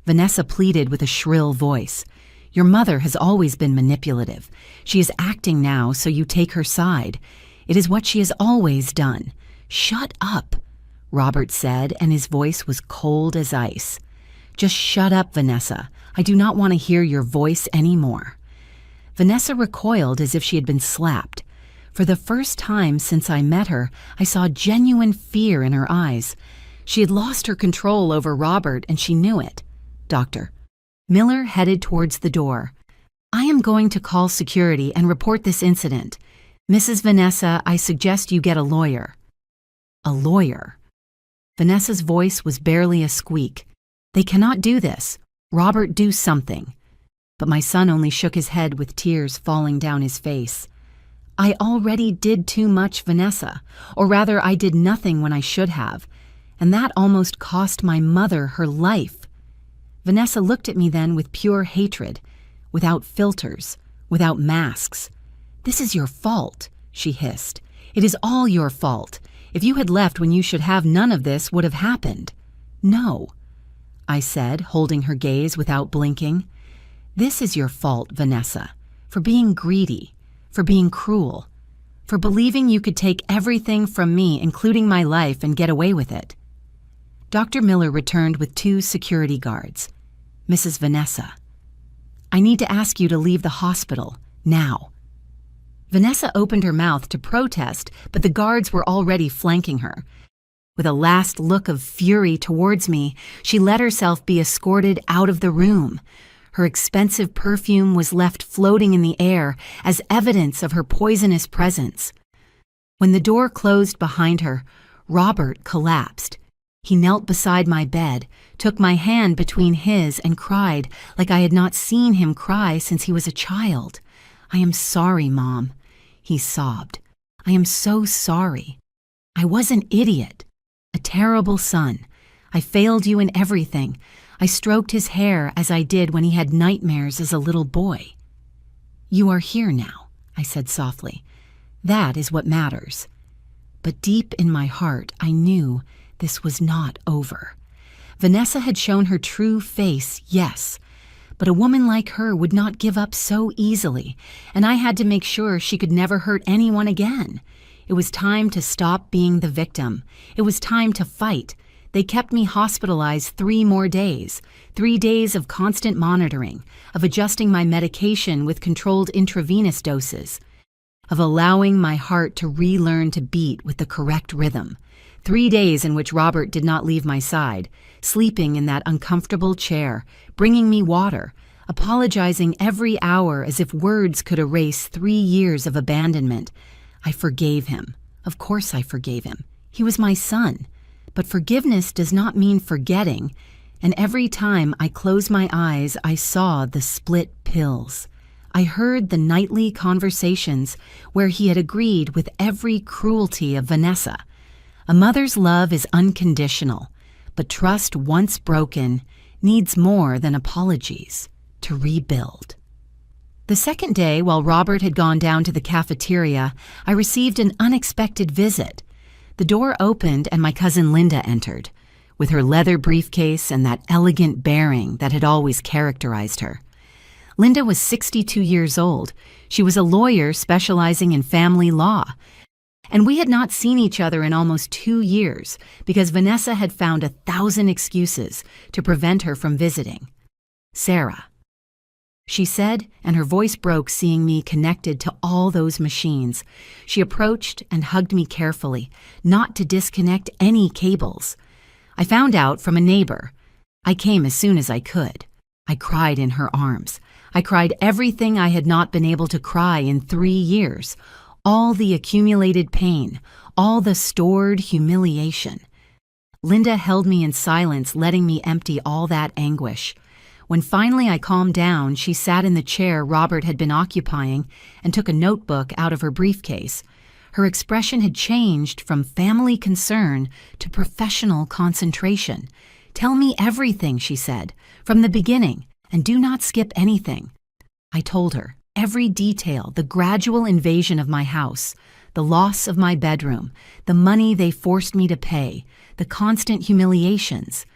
Vanessa pleaded with a shrill voice. Your mother has always been manipulative. She is acting now, so you take her side. It is what she has always done. Shut up, Robert said, and his voice was cold as ice. Just shut up, Vanessa. I do not want to hear your voice anymore. Vanessa recoiled as if she had been slapped. For the first time since I met her, I saw genuine fear in her eyes. She had lost her control over Robert, and she knew it. Doctor. Miller headed towards the door. I am going to call security and report this incident. Mrs. Vanessa, I suggest you get a lawyer. A lawyer. Vanessa's voice was barely a squeak. They cannot do this. Robert, do something. But my son only shook his head with tears falling down his face. I already did too much, Vanessa. Or rather, I did nothing when I should have. And that almost cost my mother her life. Vanessa looked at me then with pure hatred, without filters, without masks. This is your fault, she hissed. It is all your fault. If you had left when you should have, none of this would have happened. No, I said, holding her gaze without blinking. This is your fault, Vanessa, for being greedy, for being cruel, for believing you could take everything from me, including my life, and get away with it. Dr. Miller returned with 2 security guards. Mrs. Vanessa, I need to ask you to leave the hospital, now. Vanessa opened her mouth to protest, but the guards were already flanking her. With a last look of fury towards me, she let herself be escorted out of the room. Her expensive perfume was left floating in the air as evidence of her poisonous presence. When the door closed behind her, Robert collapsed. He knelt beside my bed, took my hand between his, and cried like I had not seen him cry since he was a child. "I am sorry, Mom," he sobbed. "I am so sorry. I was an idiot, a terrible son. I failed you in everything. I stroked his hair as I did when he had nightmares as a little boy." "You are here now," I said softly. "That is what matters." But deep in my heart, I knew this was not over. Vanessa had shown her true face, yes, but a woman like her would not give up so easily, and I had to make sure she could never hurt anyone again. It was time to stop being the victim. It was time to fight. They kept me hospitalized 3 more days, 3 days of constant monitoring, of adjusting my medication with controlled intravenous doses, of allowing my heart to relearn to beat with the correct rhythm. 3 days in which Robert did not leave my side, sleeping in that uncomfortable chair, bringing me water, apologizing every hour as if words could erase 3 years of abandonment. I forgave him. Of course I forgave him. He was my son. But forgiveness does not mean forgetting, and every time I closed my eyes, I saw the split pills. I heard the nightly conversations where he had agreed with every cruelty of Vanessa. A mother's love is unconditional, but trust once broken needs more than apologies to rebuild. The second day, while Robert had gone down to the cafeteria, I received an unexpected visit. The door opened and my cousin Linda entered, with her leather briefcase and that elegant bearing that had always characterized her. Linda was 62 years old. She was a lawyer specializing in family law, and we had not seen each other in almost 2 years because Vanessa had found 1,000 excuses to prevent her from visiting. "Sarah," she said, and her voice broke seeing me connected to all those machines. She approached and hugged me carefully, not to disconnect any cables. I found out from a neighbor. I came as soon as I could. I cried in her arms. I cried everything I had not been able to cry in 3 years. All the accumulated pain, all the stored humiliation. Linda held me in silence, letting me empty all that anguish. When finally I calmed down, she sat in the chair Robert had been occupying and took a notebook out of her briefcase. Her expression had changed from family concern to professional concentration. "Tell me everything," she said, "from the beginning, and do not skip anything." I told her every detail, the gradual invasion of my house, the loss of my bedroom, the money they forced me to pay, the constant humiliations,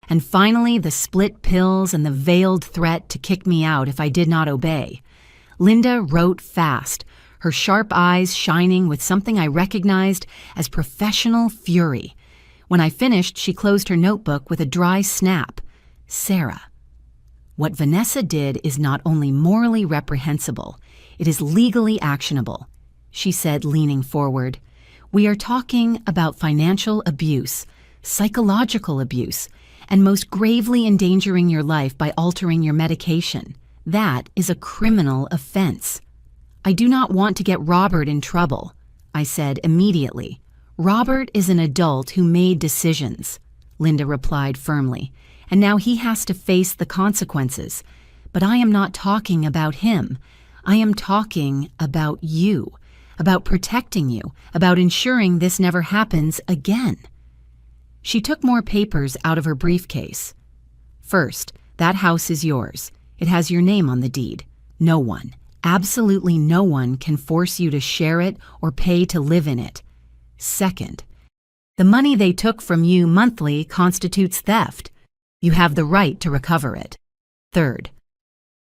and finally the split pills and the veiled threat to kick me out if I did not obey. Linda wrote fast, her sharp eyes shining with something I recognized as professional fury. When I finished, she closed her notebook with a dry snap. "Sarah, what Vanessa did is not only morally reprehensible, it is legally actionable," she said, leaning forward. "We are talking about financial abuse, psychological abuse, and most gravely endangering your life by altering your medication. That is a criminal offense." "I do not want to get Robert in trouble," I said immediately. "Robert is an adult who made decisions," Linda replied firmly, "and now he has to face the consequences. But I am not talking about him. I am talking about you, about protecting you, about ensuring this never happens again." She took more papers out of her briefcase. "First, that house is yours. It has your name on the deed. No one, absolutely no one, can force you to share it or pay to live in it. Second, the money they took from you monthly constitutes theft. You have the right to recover it. Third,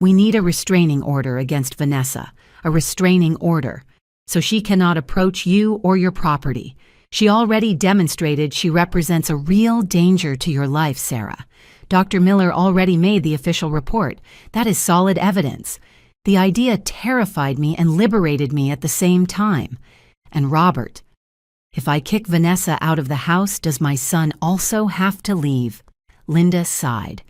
we need a restraining order against Vanessa, a restraining order, so she cannot approach you or your property. She already demonstrated she represents a real danger to your life, Sarah. Dr. Miller already made the official report. That is solid evidence. The idea terrified me and liberated me at the same time. And Robert, if I kick Vanessa out of the house, does my son also have to leave? Linda sighed.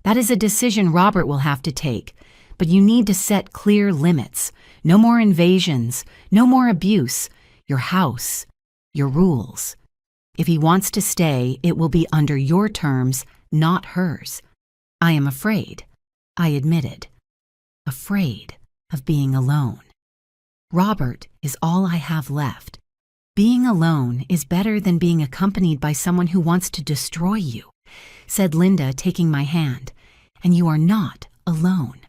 That is a decision Robert will have to take, but you need to set clear limits. No more invasions, no more abuse. Your house, your rules. If he wants to stay, it will be under your terms, not hers. I am afraid, I admitted. Afraid of being alone. Robert is all I have left. Being alone is better than being accompanied by someone who wants to destroy you, said Linda, taking my hand. And you are not alone.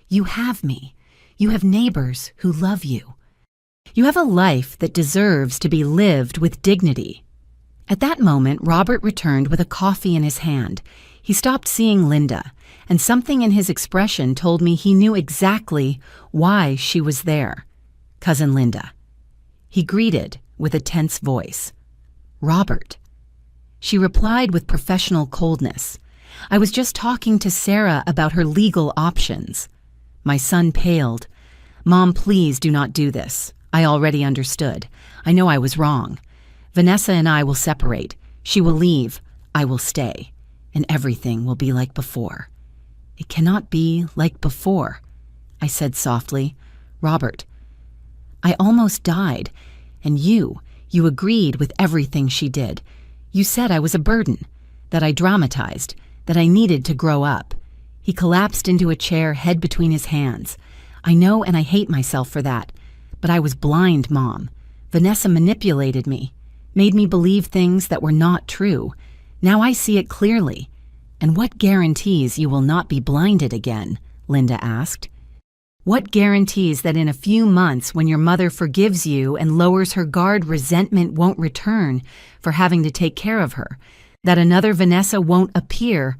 You have me. You have neighbors who love you. You have a life that deserves to be lived with dignity. At that moment, Robert returned with a coffee in his hand. He stopped seeing Linda, and something in his expression told me he knew exactly why she was there. Cousin Linda. He greeted with a tense voice. Robert. She replied with professional coldness. I was just talking to Sarah about her legal options. My son paled. Mom, please do not do this. I already understood. I know I was wrong. Vanessa and I will separate. She will leave. I will stay. And everything will be like before. It cannot be like before, I said softly. Robert, I almost died. And you agreed with everything she did. You said I was a burden, that I dramatized, that I needed to grow up. He collapsed into a chair, head between his hands. I know, and I hate myself for that. But I was blind, Mom. Vanessa manipulated me, made me believe things that were not true. Now I see it clearly. And what guarantees you will not be blinded again? Linda asked. What guarantees that in a few months, when your mother forgives you and lowers her guard, resentment won't return for having to take care of her? That another Vanessa won't appear?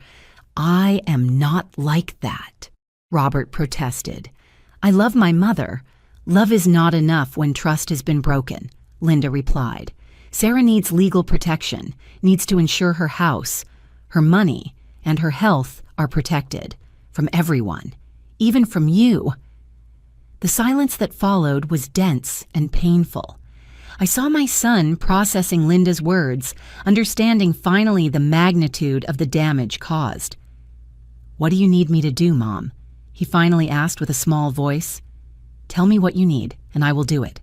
I am not like that, Robert protested. I love my mother. Love is not enough when trust has been broken, Linda replied. Sarah needs legal protection, needs to ensure her house, her money, and her health are protected from everyone, even from you. The silence that followed was dense and painful. I saw my son processing Linda's words, understanding finally the magnitude of the damage caused. What do you need me to do, Mom? He finally asked with a small voice. Tell me what you need, and I will do it.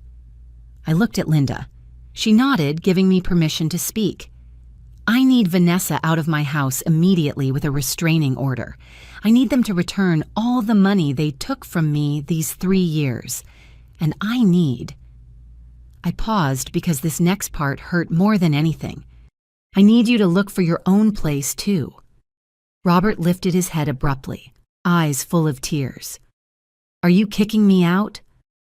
I looked at Linda. She nodded, giving me permission to speak. I need Vanessa out of my house immediately with a restraining order. I need them to return all the money they took from me these 3 years. And I paused because this next part hurt more than anything. I need you to look for your own place, too. Robert lifted his head abruptly, eyes full of tears. Are you kicking me out?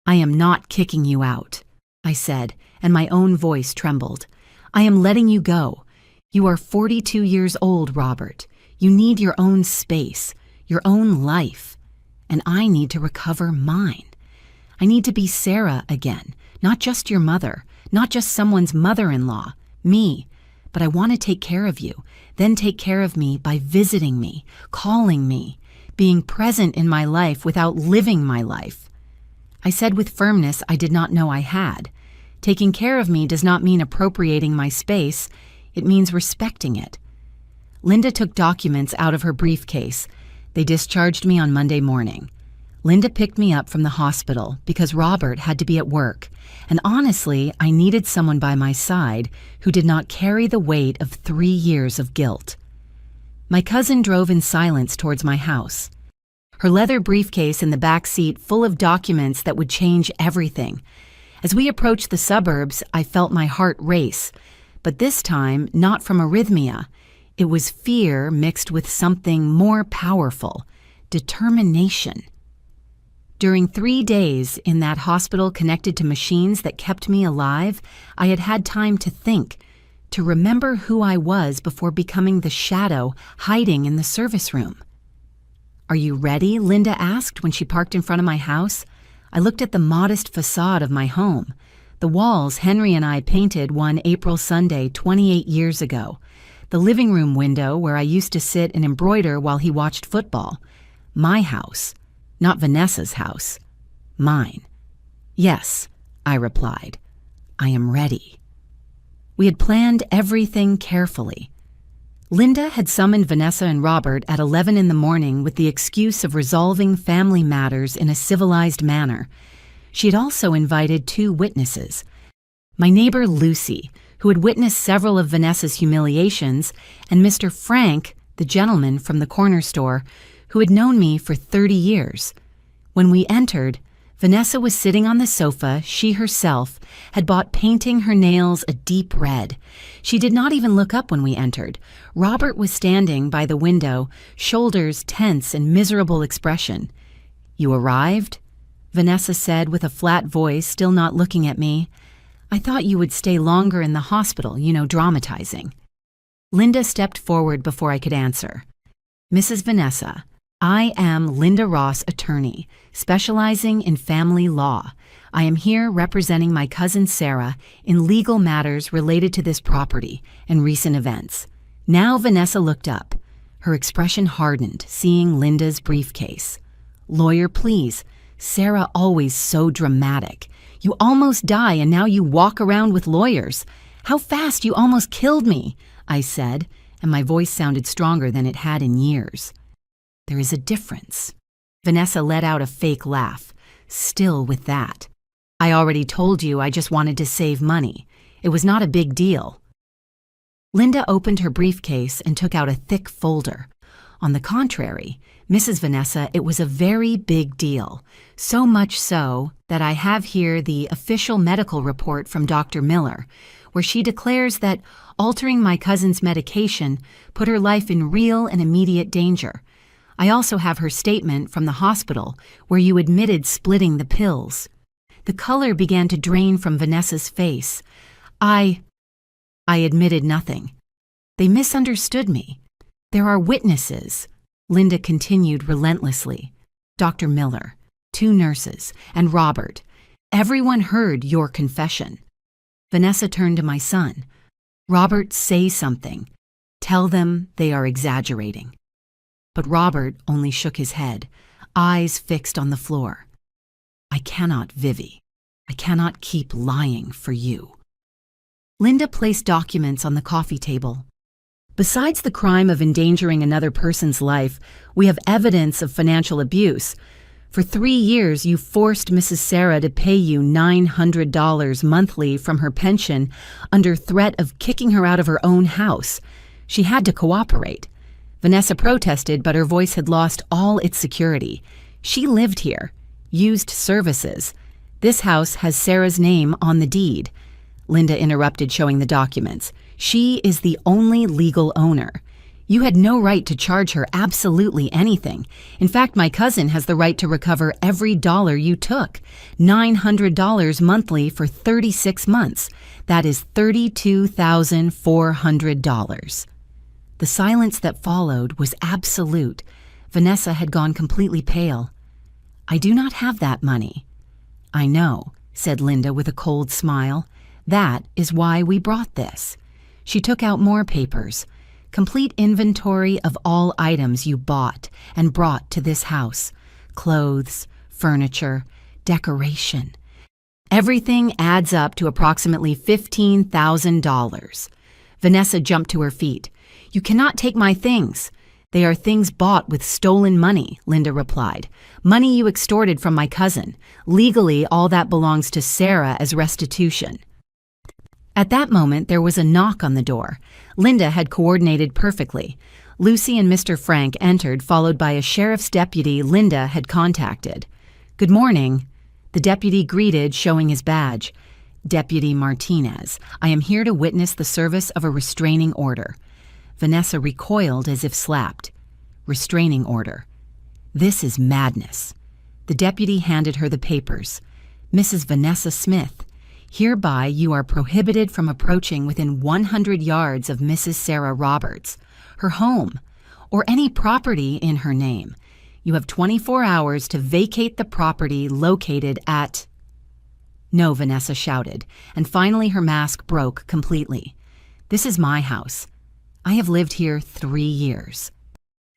I am not kicking you out, I said, and my own voice trembled. I am letting you go. You are 42 years old, Robert. You need your own space, your own life. And I need to recover mine. I need to be Sarah again, not just your mother, not just someone's mother-in-law, me. But I want to take care of you, then take care of me by visiting me, calling me, being present in my life without living my life. I said with firmness I did not know I had. Taking care of me does not mean appropriating my space. It means respecting it. Linda took documents out of her briefcase. They discharged me on Monday morning. Linda picked me up from the hospital because Robert had to be at work, and honestly, I needed someone by my side who did not carry the weight of 3 years of guilt. My cousin drove in silence towards my house. Her leather briefcase in the back seat full of documents that would change everything. As we approached the suburbs, I felt my heart race, but this time not from arrhythmia. It was fear mixed with something more powerful, determination. During 3 days in that hospital connected to machines that kept me alive, I had had time to think, to remember who I was before becoming the shadow hiding in the service room. Are you ready? Linda asked when she parked in front of my house. I looked at the modest facade of my home. The walls Henry and I painted one April Sunday 28 years ago. The living room window where I used to sit and embroider while he watched football. My house, not Vanessa's house. Mine. Yes, I replied. I am ready. We had planned everything carefully. Linda had summoned Vanessa and Robert at 11 in the morning with the excuse of resolving family matters in a civilized manner. She had also invited 2 witnesses. My neighbor Lucy, who had witnessed several of Vanessa's humiliations, and Mr. Frank, the gentleman from the corner store, who had known me for 30 years. When we entered, Vanessa was sitting on the sofa she herself had bought, painting her nails a deep red. She did not even look up when we entered. Robert was standing by the window, shoulders tense and miserable expression. "You arrived?" Vanessa said with a flat voice, still not looking at me. "I thought you would stay longer in the hospital, dramatizing." Linda stepped forward before I could answer. "Mrs. Vanessa, I am Linda Ross, attorney, specializing in family law. I am here representing my cousin Sarah in legal matters related to this property and recent events." Now Vanessa looked up. Her expression hardened, seeing Linda's briefcase. "Lawyer, please. Sarah always so dramatic. You almost die and now you walk around with lawyers. How fast you almost killed me," I said, and my voice sounded stronger than it had in years. "There is a difference." Vanessa let out a fake laugh. "Still with that. I already told you I just wanted to save money. It was not a big deal." Linda opened her briefcase and took out a thick folder. On the contrary, Mrs. Vanessa, it was a very big deal. So much so that I have here the official medical report from Dr. Miller, where she declares that altering my cousin's medication put her life in real and immediate danger. I also have her statement from the hospital where you admitted splitting the pills. The color began to drain from Vanessa's face. I admitted nothing. They misunderstood me. There are witnesses," Linda continued relentlessly. "Dr. Miller, 2 nurses, and Robert. Everyone heard your confession." Vanessa turned to my son. "Robert, say something. Tell them they are exaggerating." But Robert only shook his head, eyes fixed on the floor. "I cannot, Vivi. I cannot keep lying for you." Linda placed documents on the coffee table. "Besides the crime of endangering another person's life, we have evidence of financial abuse. For 3 years, you forced Mrs. Sarah to pay you $900 monthly from her pension under threat of kicking her out of her own house. She had to cooperate. Vanessa protested, but her voice had lost all its security. She lived here, used services. This house has Sarah's name on the deed." Linda interrupted, showing the documents. "She is the only legal owner. You had no right to charge her absolutely anything. In fact, my cousin has the right to recover every dollar you took. $900 monthly for 36 months. That is $32,400. The silence that followed was absolute. Vanessa had gone completely pale. "I do not have that money." "I know," said Linda with a cold smile. "That is why we brought this." She took out more papers. "Complete inventory of all items you bought and brought to this house. Clothes, furniture, decoration. Everything adds up to approximately $15,000. Vanessa jumped to her feet. "You cannot take my things. They are things bought with stolen money," Linda replied. "Money you extorted from my cousin. Legally, all that belongs to Sarah as restitution." At that moment, there was a knock on the door. Linda had coordinated perfectly. Lucy and Mr. Frank entered, followed by a sheriff's deputy Linda had contacted. "Good morning," the deputy greeted, showing his badge. "Deputy Martinez, I am here to witness the service of a restraining order." Vanessa recoiled as if slapped. "Restraining order. This is madness." The deputy handed her the papers. "Mrs. Vanessa Smith, hereby you are prohibited from approaching within 100 yards of Mrs. Sarah Roberts, her home, or any property in her name. You have 24 hours to vacate the property located at... No, Vanessa shouted, and finally her mask broke completely. This is my house. I have lived here 3 years.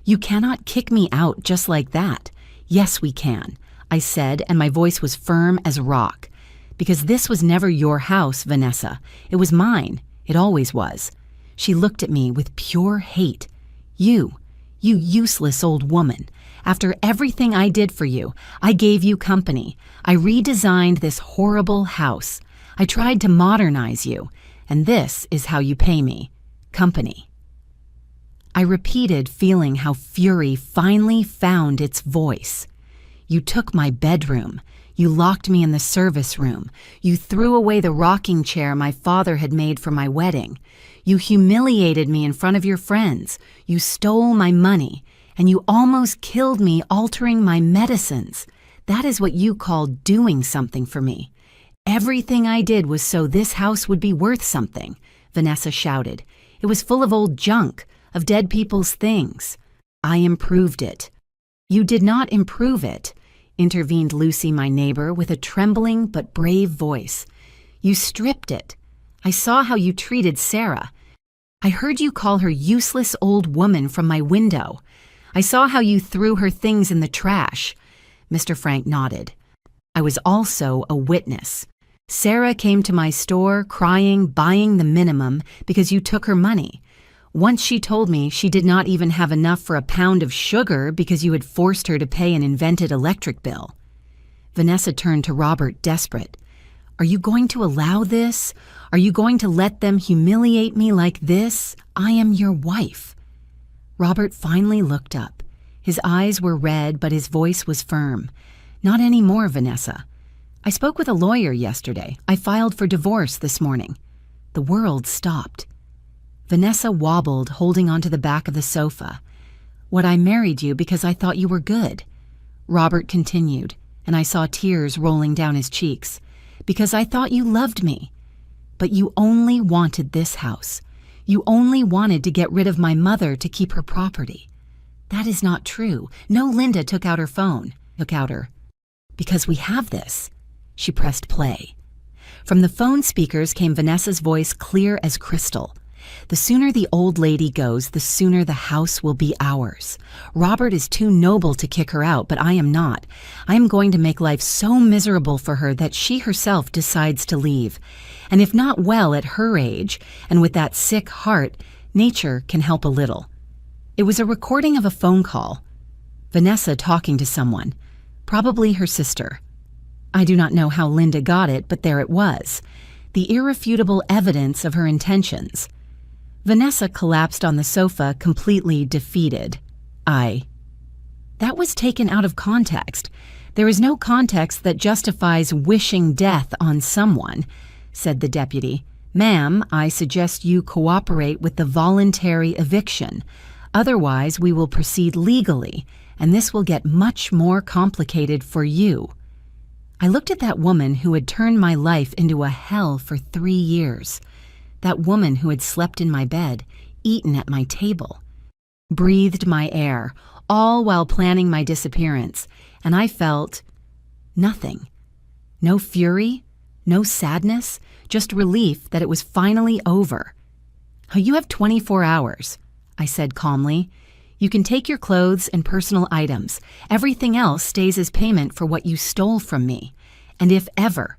You cannot kick me out just like that. Yes, we can, I said, and my voice was firm as rock. Because this was never your house, Vanessa. It was mine. It always was. She looked at me with pure hate. You useless old woman. After everything I did for you, I gave you company. I redesigned this horrible house. I tried to modernize you, and this is how you pay me. Company. I repeated, feeling how fury finally found its voice. You took my bedroom. You locked me in the service room. You threw away the rocking chair my father had made for my wedding. You humiliated me in front of your friends. You stole my money. And you almost killed me altering my medicines. That is what you call doing something for me. Everything I did was so this house would be worth something, Vanessa shouted. It was full of old junk, of dead people's things. I improved it. You did not improve it, intervened Lucy, my neighbor, with a trembling but brave voice. You stripped it. I saw how you treated Sarah. I heard you call her useless old woman from my window. I saw how you threw her things in the trash. Mr. Frank nodded. I was also a witness. Sarah came to my store crying, buying the minimum because you took her money. Once she told me she did not even have enough for a pound of sugar because you had forced her to pay an invented electric bill. Vanessa turned to Robert, desperate. Are you going to allow this? Are you going to let them humiliate me like this? I am your wife. Robert finally looked up. His eyes were red, but his voice was firm. Not anymore, Vanessa. I spoke with a lawyer yesterday. I filed for divorce this morning. The world stopped. Vanessa wobbled, holding onto the back of the sofa. What, I married you because I thought you were good. Robert continued, and I saw tears rolling down his cheeks. Because I thought you loved me. But you only wanted this house. You only wanted to get rid of my mother to keep her property. That is not true. No, Linda took out her phone. Because we have this. She pressed play. From the phone speakers came Vanessa's voice, clear as crystal. The sooner the old lady goes, the sooner the house will be ours. Robert is too noble to kick her out, but I am not. I am going to make life so miserable for her that she herself decides to leave. And if not well at her age, and with that sick heart, nature can help a little. It was a recording of a phone call. Vanessa talking to someone, probably her sister. I do not know how Linda got it, but there it was. The irrefutable evidence of her intentions. Vanessa collapsed on the sofa, completely defeated. That was taken out of context. There is no context that justifies wishing death on someone, said the deputy. Ma'am, I suggest you cooperate with the voluntary eviction. Otherwise, we will proceed legally, and this will get much more complicated for you. I looked at that woman who had turned my life into a hell for 3 years. That woman who had slept in my bed, eaten at my table, breathed my air, all while planning my disappearance, and I felt nothing. No fury, no sadness, just relief that it was finally over. You have 24 hours, I said calmly. You can take your clothes and personal items. Everything else stays as payment for what you stole from me. And if ever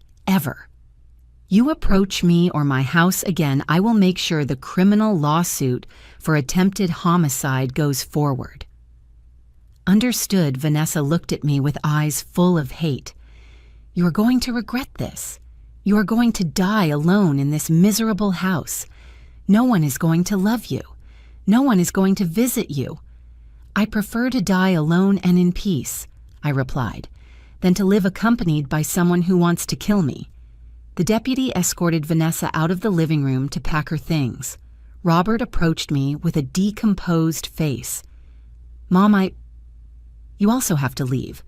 you approach me or my house again, I will make sure the criminal lawsuit for attempted homicide goes forward. Understood, Vanessa looked at me with eyes full of hate. You are going to regret this. You are going to die alone in this miserable house. No one is going to love you. No one is going to visit you. I prefer to die alone and in peace, I replied, than to live accompanied by someone who wants to kill me. The deputy escorted Vanessa out of the living room to pack her things. Robert approached me with a decomposed face. Mom, You also have to leave,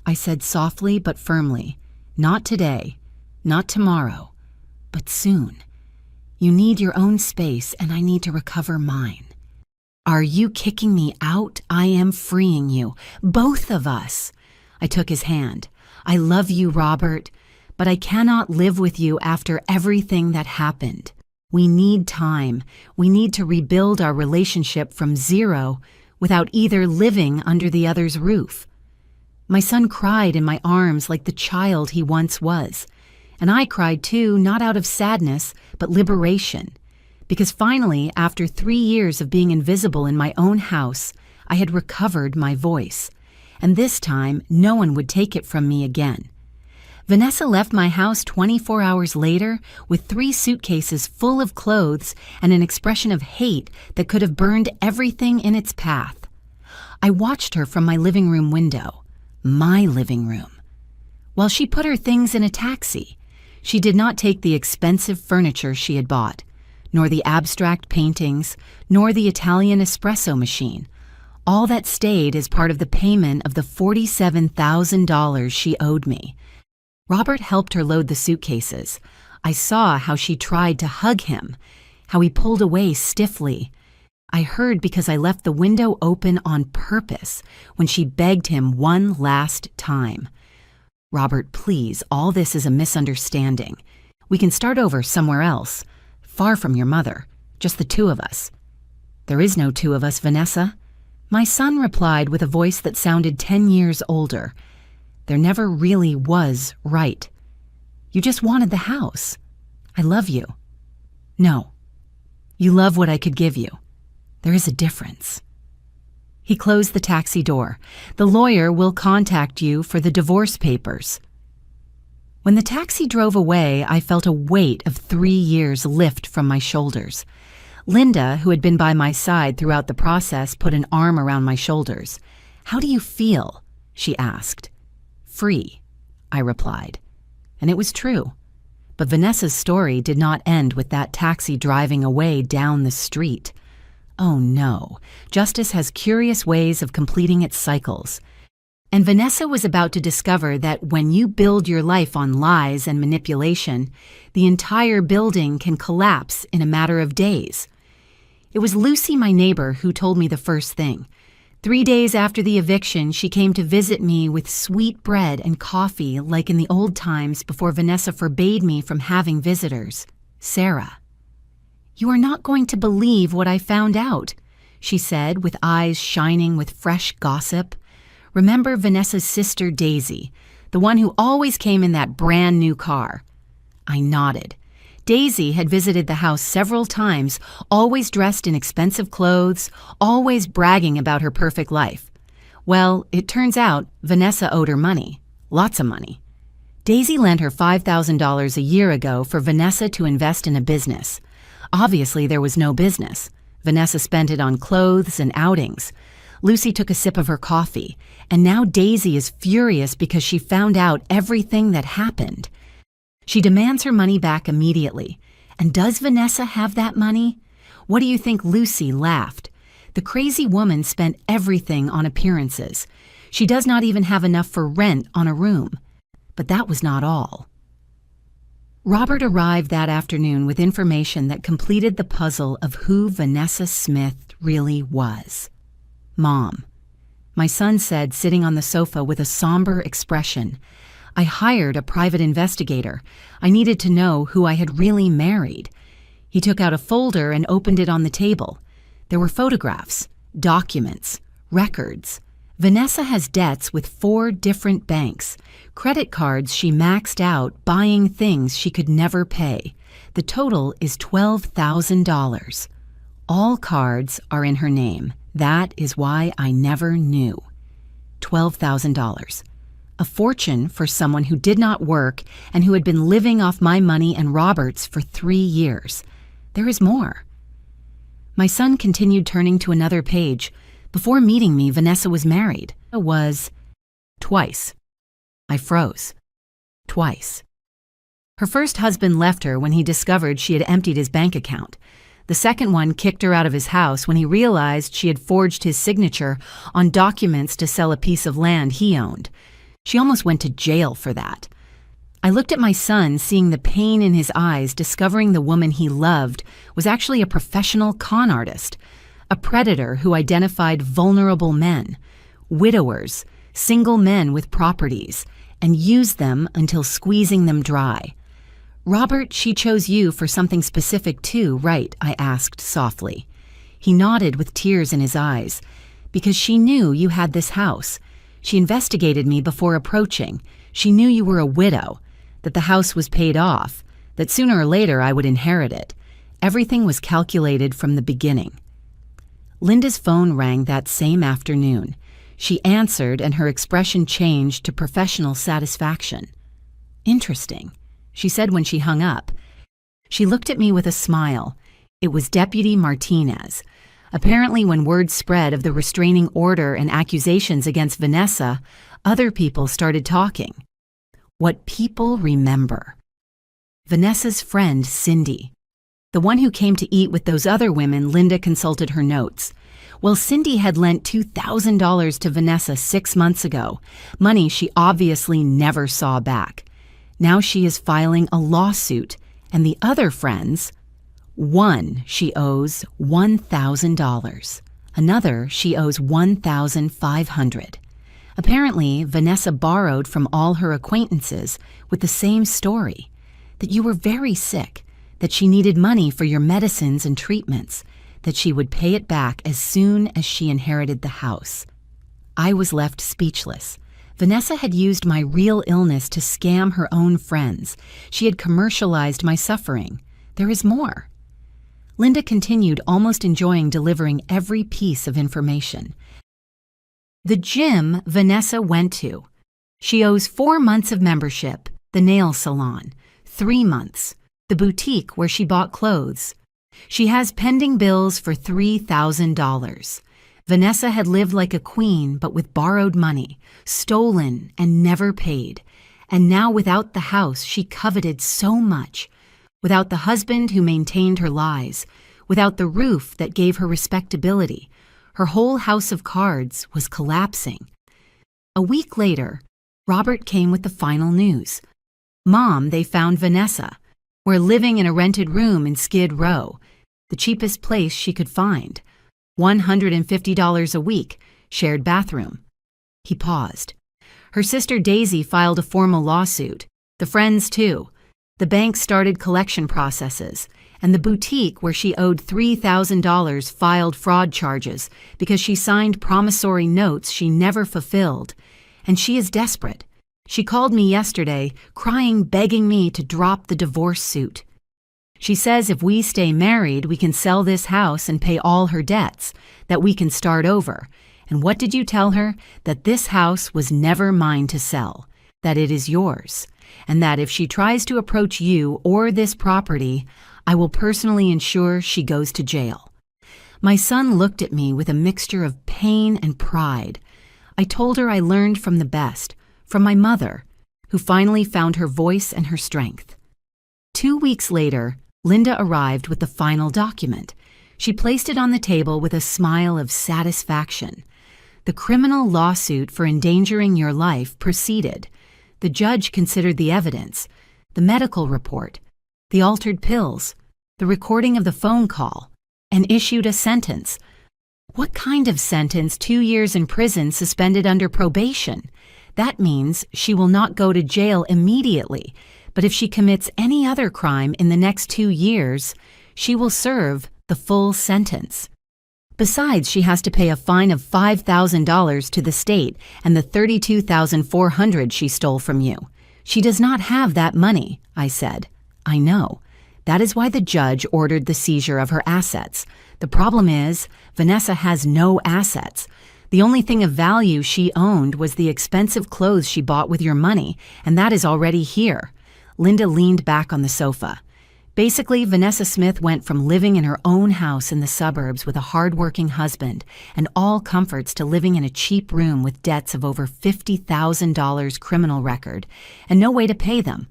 I said softly but firmly. Not today, not tomorrow, but soon. You need your own space, and I need to recover mine. Are you kicking me out? I am freeing you. Both of us. I took his hand. I love you, Robert, but I cannot live with you after everything that happened. We need time. We need to rebuild our relationship from zero without either living under the other's roof. My son cried in my arms like the child he once was. And I cried too, not out of sadness, but liberation. Because finally, after 3 years of being invisible in my own house, I had recovered my voice. And this time, no one would take it from me again. Vanessa left my house 24 hours later with 3 suitcases full of clothes and an expression of hate that could have burned everything in its path. I watched her from my living room window. My living room. While she put her things in a taxi, she did not take the expensive furniture she had bought, nor the abstract paintings, nor the Italian espresso machine. All that stayed as part of the payment of the $47,000 she owed me. Robert helped her load the suitcases. I saw how she tried to hug him, how he pulled away stiffly. I heard because I left the window open on purpose when she begged him one last time. Robert, please, all this is a misunderstanding. We can start over somewhere else. Far from your mother, just the 2 of us. There is no 2 of us, Vanessa. My son replied with a voice that sounded 10 years older. There never really was right. You just wanted the house. I love you. No. You love what I could give you. There is a difference. He closed the taxi door. The lawyer will contact you for the divorce papers. When the taxi drove away, I felt a weight of 3 years lift from my shoulders. Linda, who had been by my side throughout the process, put an arm around my shoulders. "How do you feel?" she asked. "Free," I replied. And it was true. But Vanessa's story did not end with that taxi driving away down the street. Oh no, justice has curious ways of completing its cycles. And Vanessa was about to discover that when you build your life on lies and manipulation, the entire building can collapse in a matter of days. It was Lucy, my neighbor, who told me the first thing. 3 days after the eviction, she came to visit me with sweet bread and coffee like in the old times before Vanessa forbade me from having visitors. Sarah. "You are not going to believe what I found out," she said with eyes shining with fresh gossip. "Remember Vanessa's sister Daisy, the one who always came in that brand new car?" I nodded. Daisy had visited the house several times, always dressed in expensive clothes, always bragging about her perfect life. Well, it turns out Vanessa owed her money, lots of money. Daisy lent her $5,000 a year ago for Vanessa to invest in a business. Obviously, there was no business. Vanessa spent it on clothes and outings. Lucy took a sip of her coffee, and now Daisy is furious because she found out everything that happened. She demands her money back immediately. And does Vanessa have that money? What do you think Lucy laughed? The crazy woman spent everything on appearances. She does not even have enough for rent on a room. But that was not all. Robert arrived that afternoon with information that completed the puzzle of who Vanessa Smith really was. Mom. My son said, sitting on the sofa with a somber expression. I hired a private investigator. I needed to know who I had really married. He took out a folder and opened it on the table. There were photographs, documents, records. Vanessa has debts with 4 different banks, credit cards she maxed out buying things she could never pay. The total is $12,000. All cards are in her name. That is why I never knew. $12,000. A fortune for someone who did not work and who had been living off my money and Robert's for 3 years. There is more. My son continued turning to another page. Before meeting me, Vanessa was married. Twice. I froze. Twice. Her first husband left her when he discovered she had emptied his bank account. The second one kicked her out of his house when he realized she had forged his signature on documents to sell a piece of land he owned. She almost went to jail for that. I looked at my son, seeing the pain in his eyes, discovering the woman he loved was actually a professional con artist. a predator who identified vulnerable men, widowers, single men with properties, and used them until squeezing them dry. "Robert, she chose you for something specific too, right?" I asked softly. He nodded with tears in his eyes. "Because she knew you had this house. She investigated me before approaching. She knew you were a widow, that the house was paid off, that sooner or later I would inherit it. Everything was calculated from the beginning." Linda's phone rang that same afternoon. She answered, and her expression changed to professional satisfaction. "Interesting," she said when she hung up. She looked at me with a smile. It was Deputy Martinez. Apparently, when word spread of the restraining order and accusations against Vanessa, other people started talking. What people remember. Vanessa's friend, Cindy. The one who came to eat with those other women. Linda consulted her notes. Well, Cindy had lent $2,000 to Vanessa 6 months ago, money she obviously never saw back. Now she is filing a lawsuit, and the other friends, one she owes $1,000. Another she owes $1,500. Apparently, Vanessa borrowed from all her acquaintances with the same story, that you were very sick, that she needed money for your medicines and treatments, that she would pay it back as soon as she inherited the house. I was left speechless. Vanessa had used my real illness to scam her own friends. She had commercialized my suffering. There is more. Linda continued, almost enjoying delivering every piece of information. The gym Vanessa went to. She owes 4 months of membership, the nail salon, 3 months, the boutique where she bought clothes. She has pending bills for $3,000. Vanessa had lived like a queen, but with borrowed money, stolen and never paid. And now without the house she coveted so much, without the husband who maintained her lies, without the roof that gave her respectability, her whole house of cards was collapsing. A week later, Robert came with the final news. "Mom, they found Vanessa. We're living in a rented room in Skid Row, the cheapest place she could find. $150 a week, shared bathroom." He paused. Her sister Daisy filed a formal lawsuit. The friends too. The bank started collection processes, and the boutique where she owed $3,000 filed fraud charges because she signed promissory notes she never fulfilled. And she is desperate. She called me yesterday, crying, begging me to drop the divorce suit. She says if we stay married, we can sell this house and pay all her debts, that we can start over. And what did you tell her? That this house was never mine to sell, that it is yours, and that if she tries to approach you or this property, I will personally ensure she goes to jail. My son looked at me with a mixture of pain and pride. I told her I learned from the best, from my mother, who finally found her voice and her strength. 2 weeks later, Linda arrived with the final document. She placed it on the table with a smile of satisfaction. The criminal lawsuit for endangering your life proceeded. The judge considered the evidence, the medical report, the altered pills, the recording of the phone call, and issued a sentence. What kind of sentence? 2 years in prison suspended under probation. That means she will not go to jail immediately, but if she commits any other crime in the next 2 years, she will serve the full sentence. Besides, she has to pay a fine of $5,000 to the state and the $32,400 she stole from you. She does not have that money, I said. I know. That is why the judge ordered the seizure of her assets. The problem is, Vanessa has no assets. The only thing of value she owned was the expensive clothes she bought with your money, and that is already here. Linda leaned back on the sofa. Basically, Vanessa Smith went from living in her own house in the suburbs with a hard-working husband and all comforts to living in a cheap room with debts of over $50,000 criminal record and no way to pay them,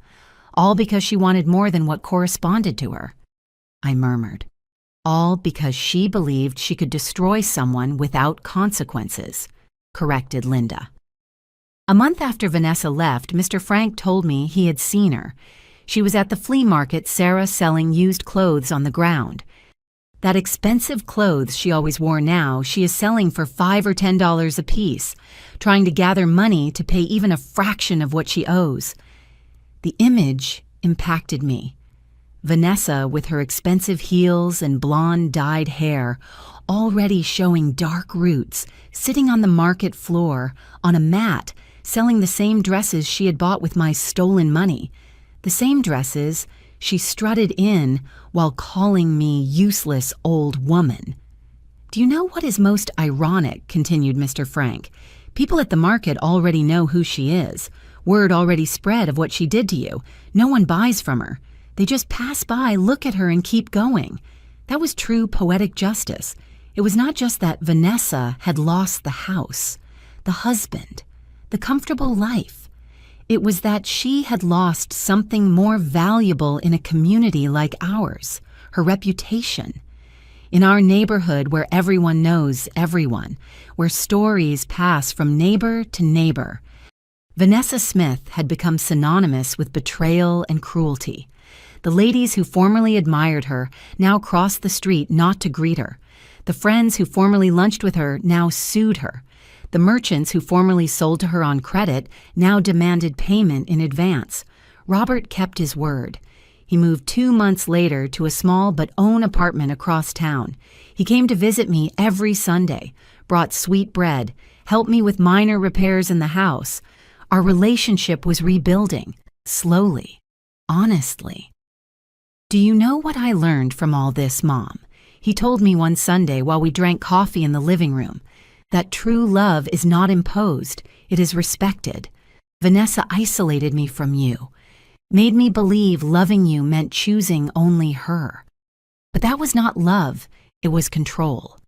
all because she wanted more than what corresponded to her. I murmured. All because she believed she could destroy someone without consequences, corrected Linda. A month after Vanessa left, Mr. Frank told me he had seen her. She was at the flea market, Sarah selling used clothes on the ground. That expensive clothes she always wore now, she is selling for $5 or $10 a piece, trying to gather money to pay even a fraction of what she owes. The image impacted me. Vanessa, with her expensive heels and blonde dyed hair, already showing dark roots, sitting on the market floor, on a mat, selling the same dresses she had bought with my stolen money. The same dresses she strutted in while calling me useless old woman. "Do you know what is most ironic?" continued Mr. Frank. "People at the market already know who she is. Word already spread of what she did to you. No one buys from her. They just pass by, look at her, and keep going." That was true poetic justice. It was not just that Vanessa had lost the house, the husband, the comfortable life. It was that she had lost something more valuable in a community like ours, her reputation. In our neighborhood where everyone knows everyone, where stories pass from neighbor to neighbor, Vanessa Smith had become synonymous with betrayal and cruelty. The ladies who formerly admired her now crossed the street not to greet her. The friends who formerly lunched with her now sued her. The merchants who formerly sold to her on credit now demanded payment in advance. Robert kept his word. He moved 2 months later to a small but own apartment across town. He came to visit me every Sunday, brought sweet bread, helped me with minor repairs in the house. Our relationship was rebuilding, slowly, honestly. "Do you know what I learned from all this, Mom?" He told me one Sunday while we drank coffee in the living room. "That true love is not imposed, it is respected. Vanessa isolated me from you, made me believe loving you meant choosing only her. But that was not love, it was control.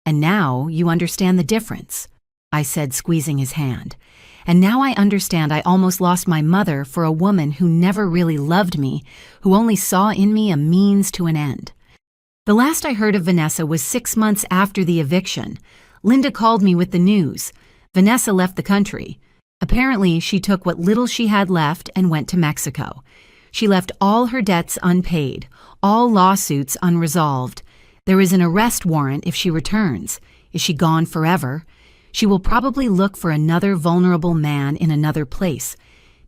And now you understand the difference," I said, squeezing his hand. "And now I understand I almost lost my mother for a woman who never really loved me, who only saw in me a means to an end." The last I heard of Vanessa was 6 months after the eviction. Linda called me with the news. Vanessa left the country. Apparently, she took what little she had left and went to Mexico. She left all her debts unpaid, all lawsuits unresolved. There is an arrest warrant if she returns. Is she gone forever? She will probably look for another vulnerable man in another place.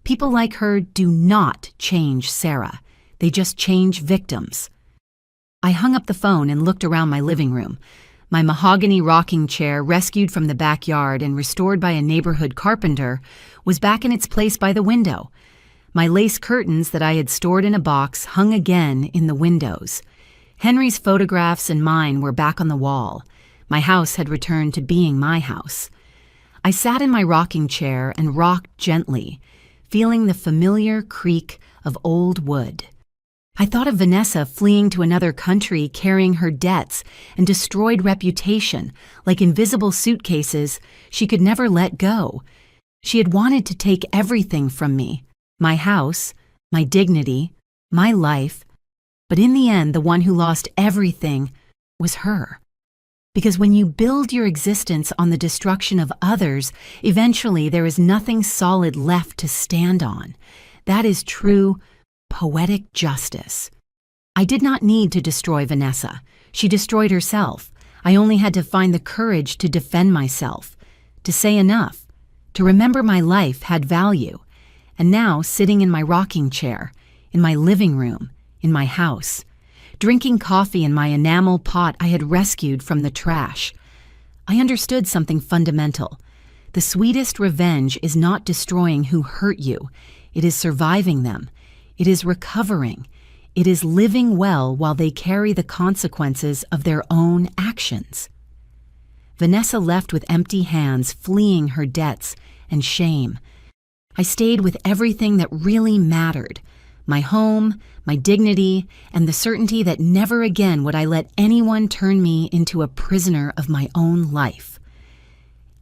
People like her do not change Sarah. They just change victims. I hung up the phone and looked around my living room. My mahogany rocking chair, rescued from the backyard and restored by a neighborhood carpenter, was back in its place by the window. My lace curtains that I had stored in a box hung again in the windows. Henry's photographs and mine were back on the wall. My house had returned to being my house. I sat in my rocking chair and rocked gently, feeling the familiar creak of old wood. I thought of Vanessa fleeing to another country carrying her debts and destroyed reputation, like invisible suitcases she could never let go. She had wanted to take everything from me, my house, my dignity, my life, but in the end the one who lost everything was her. Because when you build your existence on the destruction of others, eventually there is nothing solid left to stand on. That is true poetic justice. I did not need to destroy Vanessa. She destroyed herself. I only had to find the courage to defend myself, to say enough, to remember my life had value. And now, sitting in my rocking chair, in my living room, in my house, drinking coffee in my enamel pot I had rescued from the trash, I understood something fundamental. The sweetest revenge is not destroying who hurt you. It is surviving them. It is recovering. It is living well while they carry the consequences of their own actions. Vanessa left with empty hands, fleeing her debts and shame. I stayed with everything that really mattered: my home, my dignity, and the certainty that never again would I let anyone turn me into a prisoner of my own life.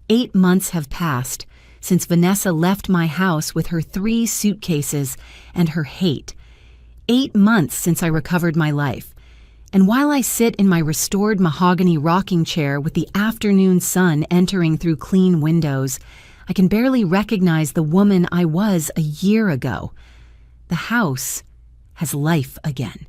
8 months have passed since Vanessa left my house with her 3 suitcases and her hate. 8 months since I recovered my life. And while I sit in my restored mahogany rocking chair with the afternoon sun entering through clean windows, I can barely recognize the woman I was a year ago. The house has life again.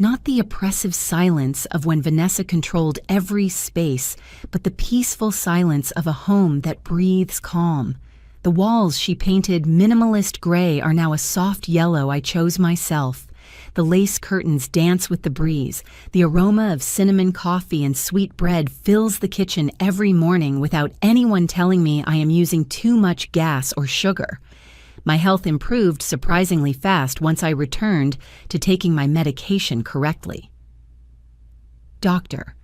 Not the oppressive silence of when Vanessa controlled every space, but the peaceful silence of a home that breathes calm. The walls she painted minimalist gray are now a soft yellow I chose myself. The lace curtains dance with the breeze. The aroma of cinnamon coffee and sweet bread fills the kitchen every morning without anyone telling me I am using too much gas or sugar. My health improved surprisingly fast once I returned to taking my medication correctly. Doctor: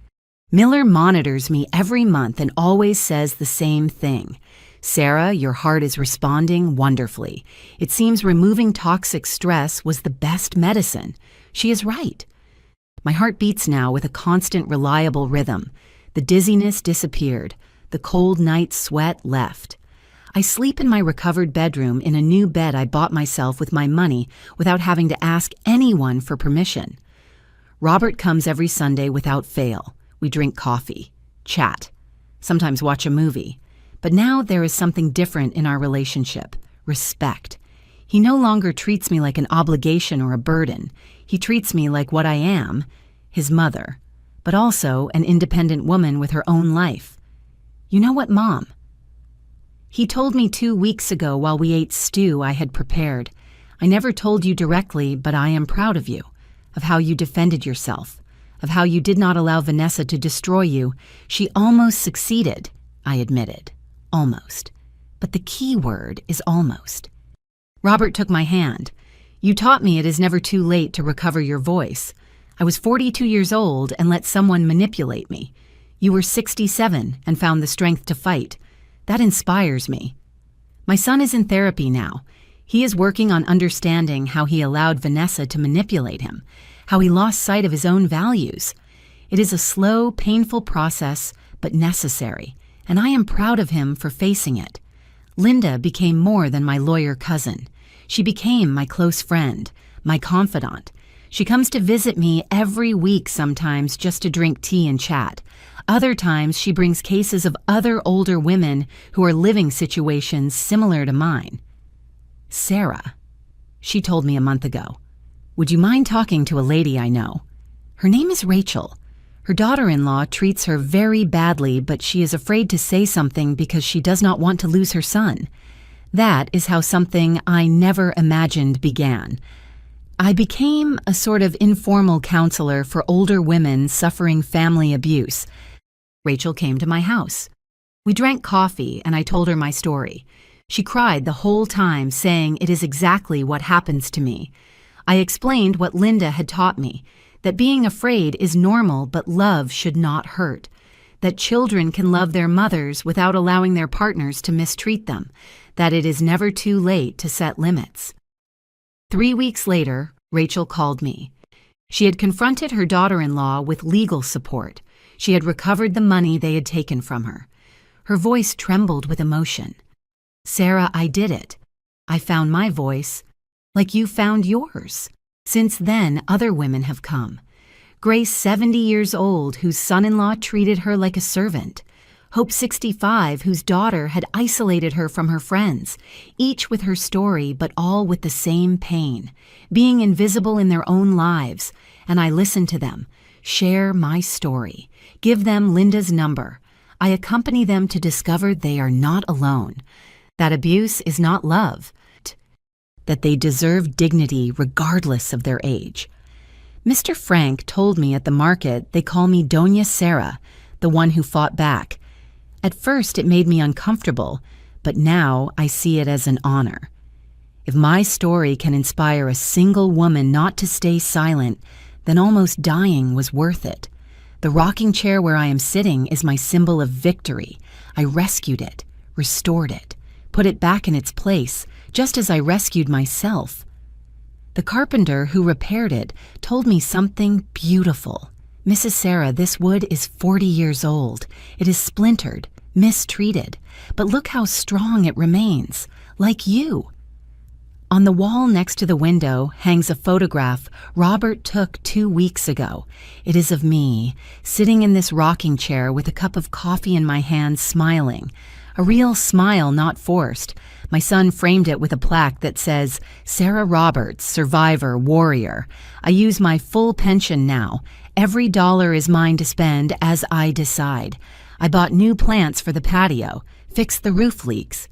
Miller monitors me every month and always says the same thing. Sarah, your heart is responding wonderfully. It seems removing toxic stress was the best medicine. She is right. My heart beats now with a constant, reliable rhythm. The dizziness disappeared. The cold night sweat left. I sleep in my recovered bedroom in a new bed I bought myself with my money without having to ask anyone for permission. Robert comes every Sunday without fail. We drink coffee, chat, sometimes watch a movie. But now there is something different in our relationship: respect. He no longer treats me like an obligation or a burden. He treats me like what I am, his mother, but also an independent woman with her own life. You know what, Mom? He told me 2 weeks ago while we ate stew I had prepared. I never told you directly, but I am proud of you, of how you defended yourself, of how you did not allow Vanessa to destroy you. She almost succeeded, I admitted. Almost. But the key word is almost. Robert took my hand. You taught me it is never too late to recover your voice. I was 42 years old and let someone manipulate me. You were 67 and found the strength to fight. That inspires me. My son is in therapy now. He is working on understanding how he allowed Vanessa to manipulate him, how he lost sight of his own values. It is a slow, painful process, but necessary, and I am proud of him for facing it. Linda became more than my lawyer cousin. She became my close friend, my confidant. She comes to visit me every week sometimes just to drink tea and chat. Other times she brings cases of other older women who are living situations similar to mine. Sarah, she told me a month ago, would you mind talking to a lady I know? Her name is Rachel. Her daughter-in-law treats her very badly, but she is afraid to say something because she does not want to lose her son. That is how something I never imagined began. I became a sort of informal counselor for older women suffering family abuse. Rachel came to my house. We drank coffee and I told her my story. She cried the whole time, saying it is exactly what happens to me. I explained what Linda had taught me, that being afraid is normal, but love should not hurt, that children can love their mothers without allowing their partners to mistreat them, that it is never too late to set limits. 3 weeks later, Rachel called me. She had confronted her daughter-in-law with legal support. She had recovered the money they had taken from her. Her voice trembled with emotion. Sarah, I did it. I found my voice, like you found yours. Since then, other women have come. Grace, 70 years old, whose son-in-law treated her like a servant. Hope, 65, whose daughter had isolated her from her friends, each with her story, but all with the same pain, being invisible in their own lives. And I listen to them, share my story, give them Linda's number. I accompany them to discover they are not alone, that abuse is not love, that they deserve dignity regardless of their age. Mr. Frank told me at the market they call me Doña Sarah, the one who fought back. At first it made me uncomfortable, but now I see it as an honor. If my story can inspire a single woman not to stay silent, then almost dying was worth it. The rocking chair where I am sitting is my symbol of victory. I rescued it, restored it, put it back in its place, just as I rescued myself. The carpenter who repaired it told me something beautiful. Mrs. Sarah, this wood is 40 years old. It is splintered, mistreated, but look how strong it remains, like you. On the wall next to the window hangs a photograph Robert took 2 weeks ago. It is of me, sitting in this rocking chair with a cup of coffee in my hand, smiling. A real smile, not forced. My son framed it with a plaque that says, "Sarah Roberts, survivor, warrior. I use my full pension now. Every dollar is mine to spend as I decide. I bought new plants for the patio, fixed the roof leaks.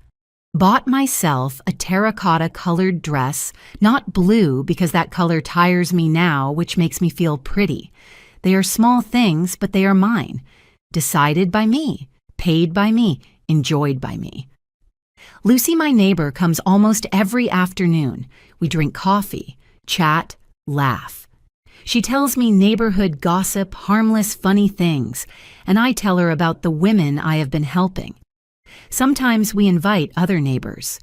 Bought myself a terracotta-colored dress, not blue because that color tires me now, which makes me feel pretty. They are small things, but they are mine. Decided by me, paid by me, enjoyed by me." Lucy, my neighbor, comes almost every afternoon. We drink coffee, chat, laugh. She tells me neighborhood gossip, harmless, funny things, and I tell her about the women I have been helping. Sometimes we invite other neighbors.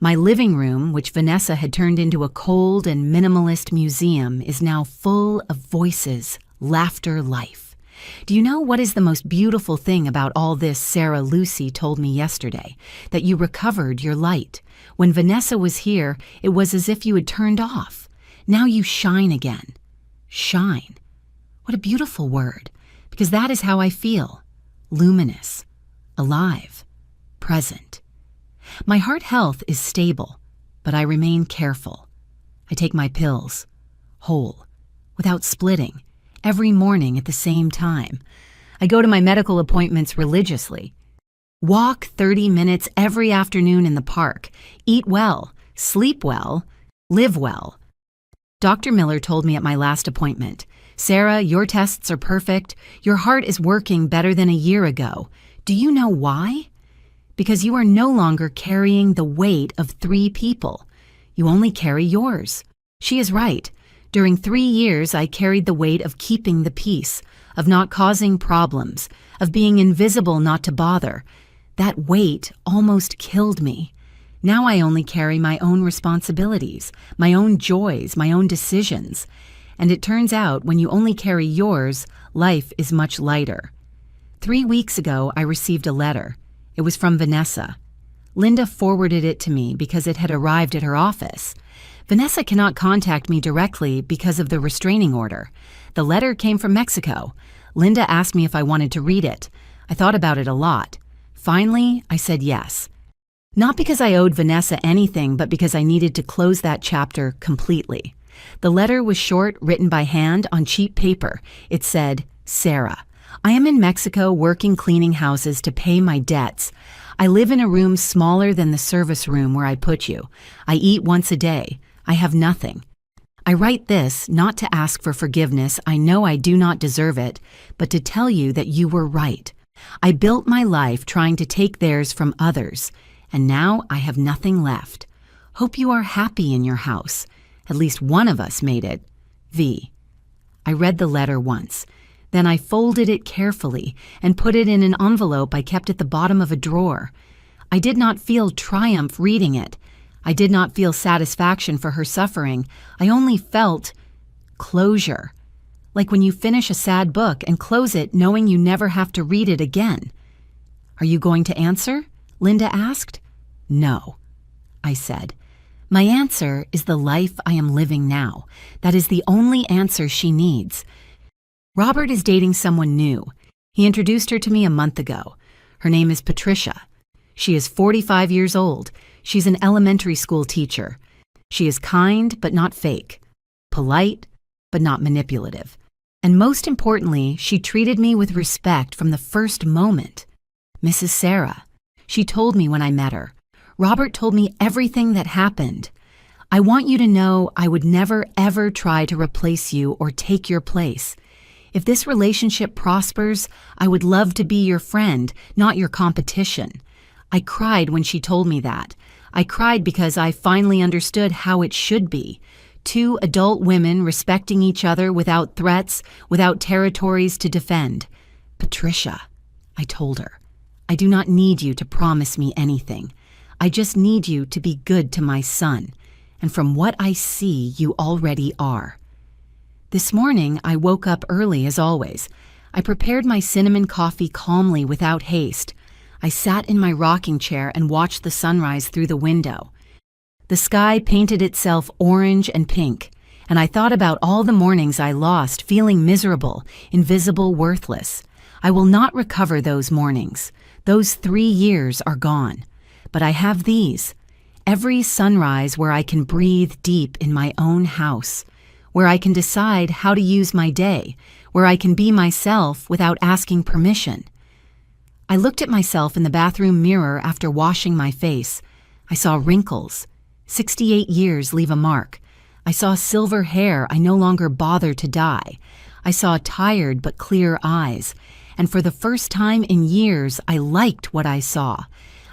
My living room, which Vanessa had turned into a cold and minimalist museum, is now full of voices, laughter, life. Do you know what is the most beautiful thing about all this? Sarah Lucy told me yesterday, that you recovered your light. When Vanessa was here, it was as if you had turned off. Now you shine again. Shine. What a beautiful word, because that is how I feel. Luminous, alive, present. My heart health is stable, but I remain careful. I take my pills, whole, without splitting, every morning at the same time. I go to my medical appointments religiously. Walk 30 minutes every afternoon in the park. Eat well, sleep well, live well. Dr. Miller told me at my last appointment, "Sarah, your tests are perfect. Your heart is working better than a year ago. Do you know why? Because you are no longer carrying the weight of 3 people. You only carry yours." She is right. During 3 years, I carried the weight of keeping the peace, of not causing problems, of being invisible not to bother. That weight almost killed me. Now I only carry my own responsibilities, my own joys, my own decisions. And it turns out when you only carry yours, life is much lighter. 3 weeks ago, I received a letter. It was from Vanessa. Linda forwarded it to me because it had arrived at her office. Vanessa cannot contact me directly because of the restraining order. The letter came from Mexico. Linda asked me if I wanted to read it. I thought about it a lot. Finally, I said yes. Not because I owed Vanessa anything, but because I needed to close that chapter completely. The letter was short, written by hand on cheap paper. It said, "Sarah, I am in Mexico working cleaning houses to pay my debts. I live in a room smaller than the service room where I put you. I eat once a day. I have nothing. I write this not to ask for forgiveness. I know I do not deserve it, but to tell you that you were right. I built my life trying to take theirs from others, and now I have nothing left. Hope you are happy in your house. At least one of us made it. V." I read the letter once. Then I folded it carefully and put it in an envelope I kept at the bottom of a drawer. I did not feel triumph reading it. I did not feel satisfaction for her suffering. I only felt closure. Like when you finish a sad book and close it knowing you never have to read it again. "Are you going to answer?" Linda asked. "No," I said. My answer is the life I am living now. That is the only answer she needs. Robert is dating someone new. He introduced her to me a month ago. Her name is Patricia. She is 45 years old. She's an elementary school teacher. She is kind but not fake, polite but not manipulative. And most importantly, she treated me with respect from the first moment. "Mrs. Sarah," she told me when I met her. "Robert told me everything that happened. I want you to know I would never ever try to replace you or take your place. If this relationship prospers, I would love to be your friend, not your competition." I cried when she told me that. I cried because I finally understood how it should be. 2 adult women respecting each other without threats, without territories to defend. "Patricia," I told her, "I do not need you to promise me anything. I just need you to be good to my son. And from what I see, you already are." This morning, I woke up early as always. I prepared my cinnamon coffee calmly without haste. I sat in my rocking chair and watched the sunrise through the window. The sky painted itself orange and pink, and I thought about all the mornings I lost feeling miserable, invisible, worthless. I will not recover those mornings. Those 3 years are gone. But I have these. Every sunrise where I can breathe deep in my own house, where I can decide how to use my day, where I can be myself without asking permission. I looked at myself in the bathroom mirror after washing my face. I saw wrinkles. 68 years leave a mark. I saw silver hair I no longer bother to dye. I saw tired but clear eyes. And for the first time in years, I liked what I saw.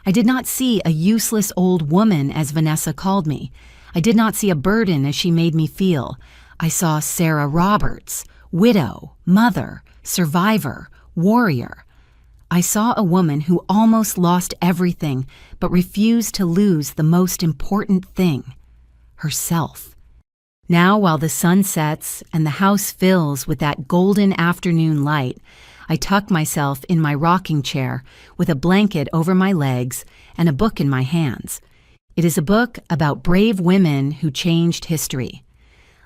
I did not see a useless old woman, as Vanessa called me. I did not see a burden as she made me feel. I saw Sarah Roberts, widow, mother, survivor, warrior. I saw a woman who almost lost everything but refused to lose the most important thing, herself. Now, while the sun sets and the house fills with that golden afternoon light, I tuck myself in my rocking chair with a blanket over my legs and a book in my hands. It is a book about brave women who changed history.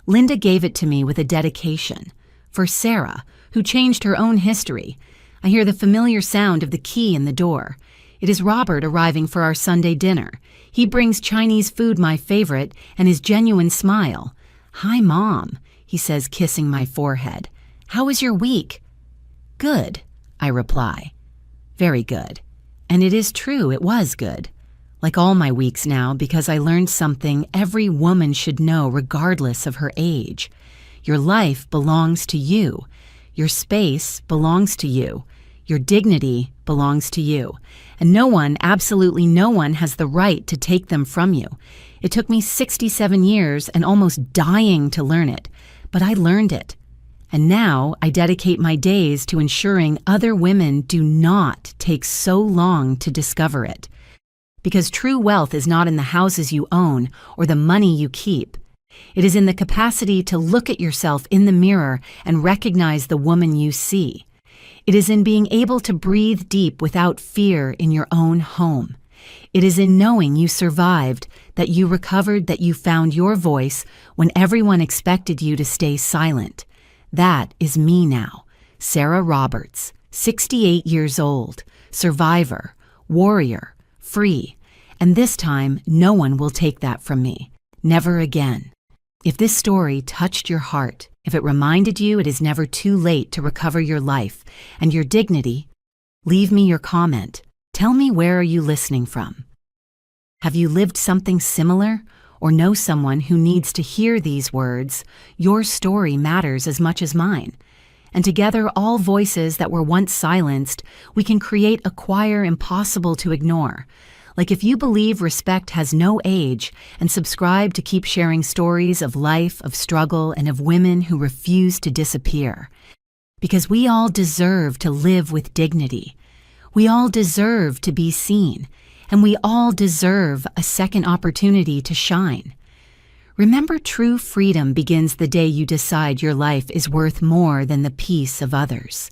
Linda gave it to me with a dedication. For Sarah, who changed her own history. I hear the familiar sound of the key in the door. It is Robert arriving for our Sunday dinner. He brings Chinese food, my favorite, and his genuine smile. "Hi, Mom," he says, kissing my forehead. "How was your week?" "Good," I reply. "Very good." And it is true, it was good. Like all my weeks now, because I learned something every woman should know regardless of her age. Your life belongs to you. Your space belongs to you. Your dignity belongs to you. And no one, absolutely no one, has the right to take them from you. It took me 67 years and almost dying to learn it, but I learned it. And now I dedicate my days to ensuring other women do not take so long to discover it. Because true wealth is not in the houses you own or the money you keep. It is in the capacity to look at yourself in the mirror and recognize the woman you see. It is in being able to breathe deep without fear in your own home. It is in knowing you survived, that you recovered, that you found your voice when everyone expected you to stay silent. That is me now, Sarah Roberts, 68 years old, survivor, warrior, free. And this time, no one will take that from me. Never again. If this story touched your heart, if it reminded you it is never too late to recover your life and your dignity, leave me your comment. Tell me, where are you listening from? Have you lived something similar or know someone who needs to hear these words? Your story matters as much as mine. And together, all voices that were once silenced, we can create a choir impossible to ignore. Like if you believe respect has no age and subscribe to keep sharing stories of life, of struggle, and of women who refuse to disappear. Because we all deserve to live with dignity. We all deserve to be seen. And we all deserve a second opportunity to shine. Remember, true freedom begins the day you decide your life is worth more than the peace of others.